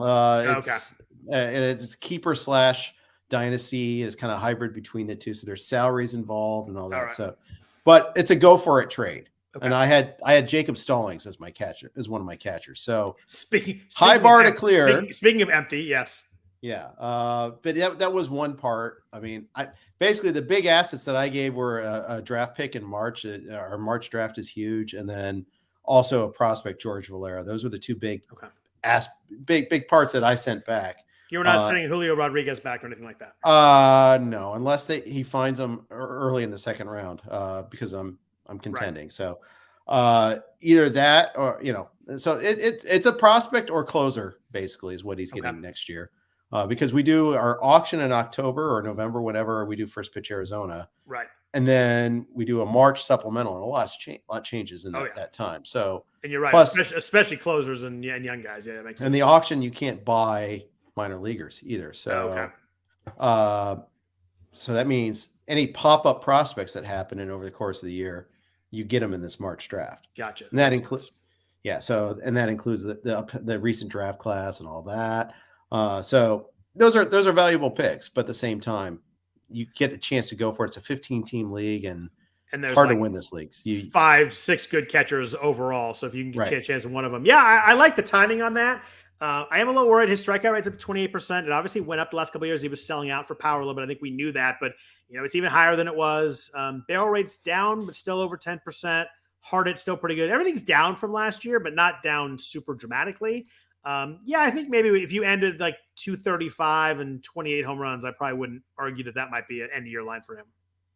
B: And it's keeper / dynasty. It's kind of hybrid between the two, so there's salaries involved and all that. All right. So, but it's a go for it trade. Okay. And I had Jacob Stallings as my catcher, as one of my catchers. So high bar to clear.
A: Speaking of empty, yes.
B: Yeah. But that was one part. I mean, basically the big assets that I gave were a draft pick in March. Our March draft is huge, and then also a prospect, George Valera. Those were the two big parts that I sent back.
A: You were not sending Julio Rodriguez back or anything like that.
B: No, unless he finds them early in the second round, because I'm contending. Right. So either that or so it's a prospect or closer basically is what he's getting next year. Because we do our auction in October or November, whenever we do First Pitch Arizona,
A: right? And
B: then we do a March supplemental, and a lot changes in that time. So,
A: and you're right, plus, especially closers and young guys. Yeah, that makes sense.
B: And the auction, you can't buy minor leaguers either. So, so that means any pop-up prospects that happen over the course of the year, you get them in this March draft.
A: Gotcha.
B: And that includes, so that includes the recent draft class and all that. So those are valuable picks, but at the same time, you get a chance to go for it. It's a 15-team league, and it's hard to win this league.
A: 5-6 good catchers overall. So if you can get a chance in one of them, I like the timing on that. I am a little worried. His strikeout rate's up to 28%. It obviously went up the last couple of years. He was selling out for power a little bit. I think we knew that, but it's even higher than it was. Barrel rate's down, but still over 10%. Hard hit's still pretty good. Everything's down from last year, but not down super dramatically. I think maybe if you ended like 235 and 28 home runs, I probably wouldn't argue that might be an end of year line for him.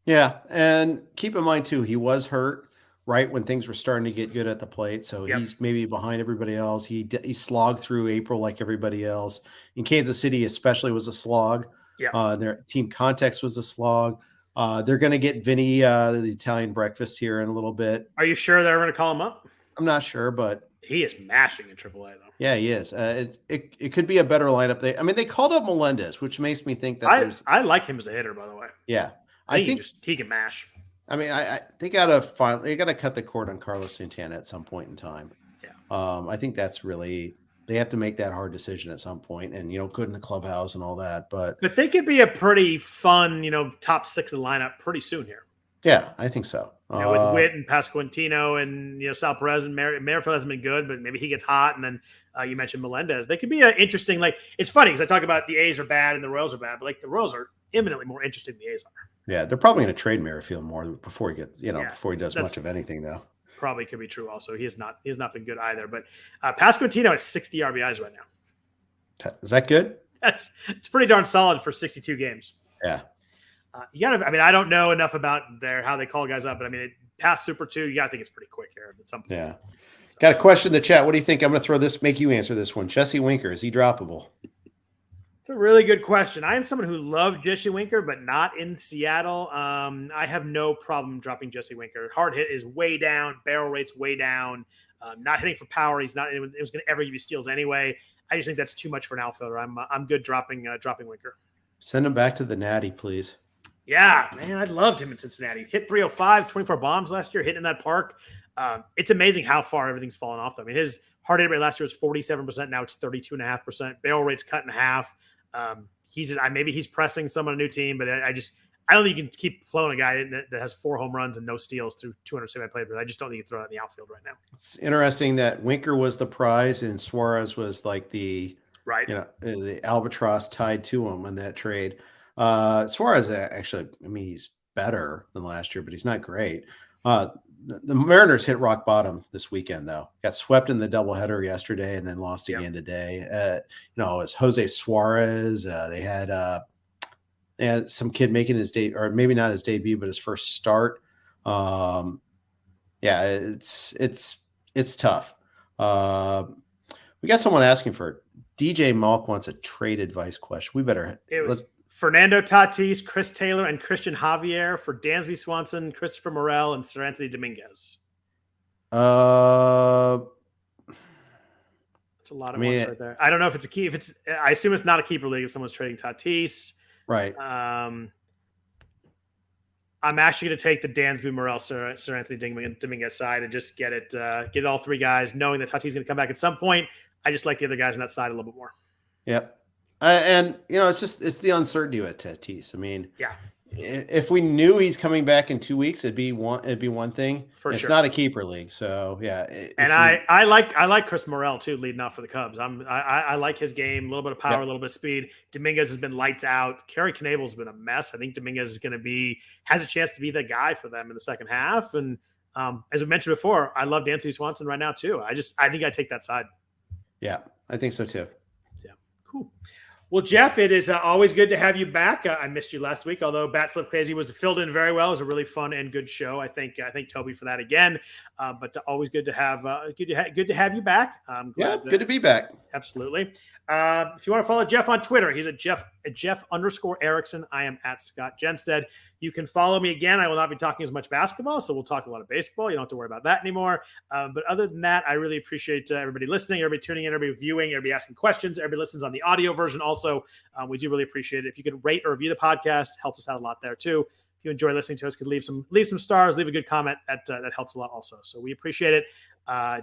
B: Yeah. And keep in mind too, he was hurt right when things were starting to get good at the plate. So he's maybe behind everybody else. He slogged through April like everybody else. In Kansas City especially was a slog. Yeah. Their team context was a slog. They're going to get Vinny, the Italian breakfast here in a little bit.
A: Are you sure they're going to call him up?
B: I'm not sure, but
A: He is mashing in AAA though.
B: Yeah, he is. It could be a better lineup. They called up Melendez, which makes me think that
A: I like him as a hitter, by the way.
B: Yeah,
A: I think he can mash.
B: I mean, they gotta cut the cord on Carlos Santana at some point in time.
A: Yeah.
B: I think that's really, they have to make that hard decision at some point, and good in the clubhouse and all that. But
A: they could be a pretty fun, top 6 of the lineup pretty soon here.
B: Yeah, I think so.
A: With Witt and Pasquantino and Sal Perez and Merrifield hasn't been good, but maybe he gets hot. And then you mentioned Melendez. They could be interesting. Like, it's funny because I talk about the A's are bad and the Royals are bad, but like the Royals are imminently more interesting than the A's are.
B: Yeah, they're probably going to trade Merrifield more before he does much of anything, though.
A: Probably could be true. Also, he has not been good either. But Pasquantino has 60 RBIs right now.
B: Is that good?
A: It's pretty darn solid for 62 games.
B: Yeah.
A: I don't know enough about how they call guys up, but past Super 2, you got to think it's pretty quick here at some point.
B: Yeah. So. Got a question in the chat. What do you think? I'm going to make you answer this one. Jesse Winker, is he droppable?
A: It's a really good question. I am someone who loved Jesse Winker, but not in Seattle. I have no problem dropping Jesse Winker. Hard hit is way down. Barrel rate's way down. Not hitting for power. He's not. It was going to ever give you steals anyway. I just think that's too much for an outfielder. I'm good dropping Winker.
B: Send him back to the Natty, please.
A: Yeah, man, I loved him in Cincinnati. Hit 305, 24 bombs last year, hitting in that park. It's amazing how far everything's fallen off, though. His hard hit rate last year was 47%. Now it's 32.5%. Barrel rate's cut in half. Maybe he's pressing someone on a new team, but I don't think you can keep flowing a guy that has 4 home runs and no steals through 270 plate. But I just don't think you can throw that in the outfield right now.
B: It's interesting that Winker was the prize and Suarez was like the albatross tied to him in that trade. Suarez actually, he's better than last year, but he's not great. The Mariners hit rock bottom this weekend, though. Got swept in the doubleheader yesterday and then lost again today. It's Jose Suarez. They had some kid making his debut, or maybe not his debut, but his first start. It's tough. We got someone asking for it. DJ Malk wants a trade advice question. We better.
A: Fernando Tatis, Chris Taylor, and Christian Javier for Dansby Swanson, Christopher Morel, and Sir Anthony Dominguez. It's a lot of ones right there. I don't know if it's a key. I assume it's not a keeper league if someone's trading Tatis.
B: Right.
A: I'm actually going to take the Dansby Morel, Sir Anthony Dominguez side and just get all 3 guys, knowing that Tatis is going to come back at some point. I just like the other guys on that side a little bit more.
B: Yep. It's the uncertainty with Tatis.
A: Yeah.
B: If we knew he's coming back in 2 weeks, it'd be one thing. It's not a keeper league, so yeah.
A: I like Chris Morel too, leading off for the Cubs. I like his game, a little bit of power, a little bit of speed. Dominguez has been lights out. Kerry Knable's been a mess. I think Dominguez is has a chance to be the guy for them in the second half. And as we mentioned before, I love Dansby Swanson right now too. I think I take that side.
B: Yeah, I think so too.
A: Yeah, cool. Well, Jeff, it is always good to have you back. I missed you last week, although Bat Flip Crazy was filled in very well. It was a really fun and good show. I thank Toby for that again. But always good to have good to have you back.
B: Good to be back.
A: Absolutely. If you want to follow Jeff on Twitter, he's at Jeff_Erickson. I am at Scott Jenstad. You can follow me again. I will not be talking as much basketball, so we'll talk a lot of baseball. You don't have to worry about that anymore. But other than that, I really appreciate everybody listening, everybody tuning in, everybody viewing, everybody asking questions, everybody listens on the audio version also. We do really appreciate it. If you could rate or review the podcast, helps us out a lot there too. If you enjoy listening to us, could leave some stars, leave a good comment. That helps a lot also. So we appreciate it.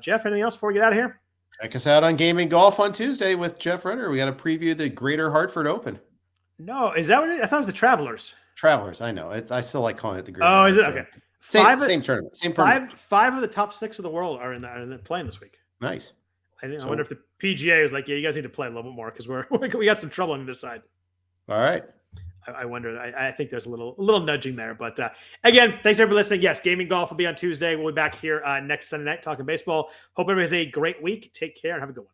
A: Jeff, anything else before we get out of here?
B: Check us out on Gaming Golf on Tuesday with Jeff Ritter. We got to preview the Greater Hartford Open.
A: No, is that what I thought it was the Travelers.
B: Travelers, I know. I still like calling it the Greater.
A: Oh, is it? Okay.
B: Same tournament. Same tournament.
A: Five of the top 6 of the world are in playing this week.
B: Nice.
A: I wonder if the PGA is like, yeah, you guys need to play a little bit more because we got some trouble on either side.
B: All right.
A: I wonder. I think there's a little nudging there. But again, thanks everybody for listening. Yes, Gaming Golf will be on Tuesday. We'll be back here next Sunday night talking baseball. Hope everybody has a great week. Take care and have a good one.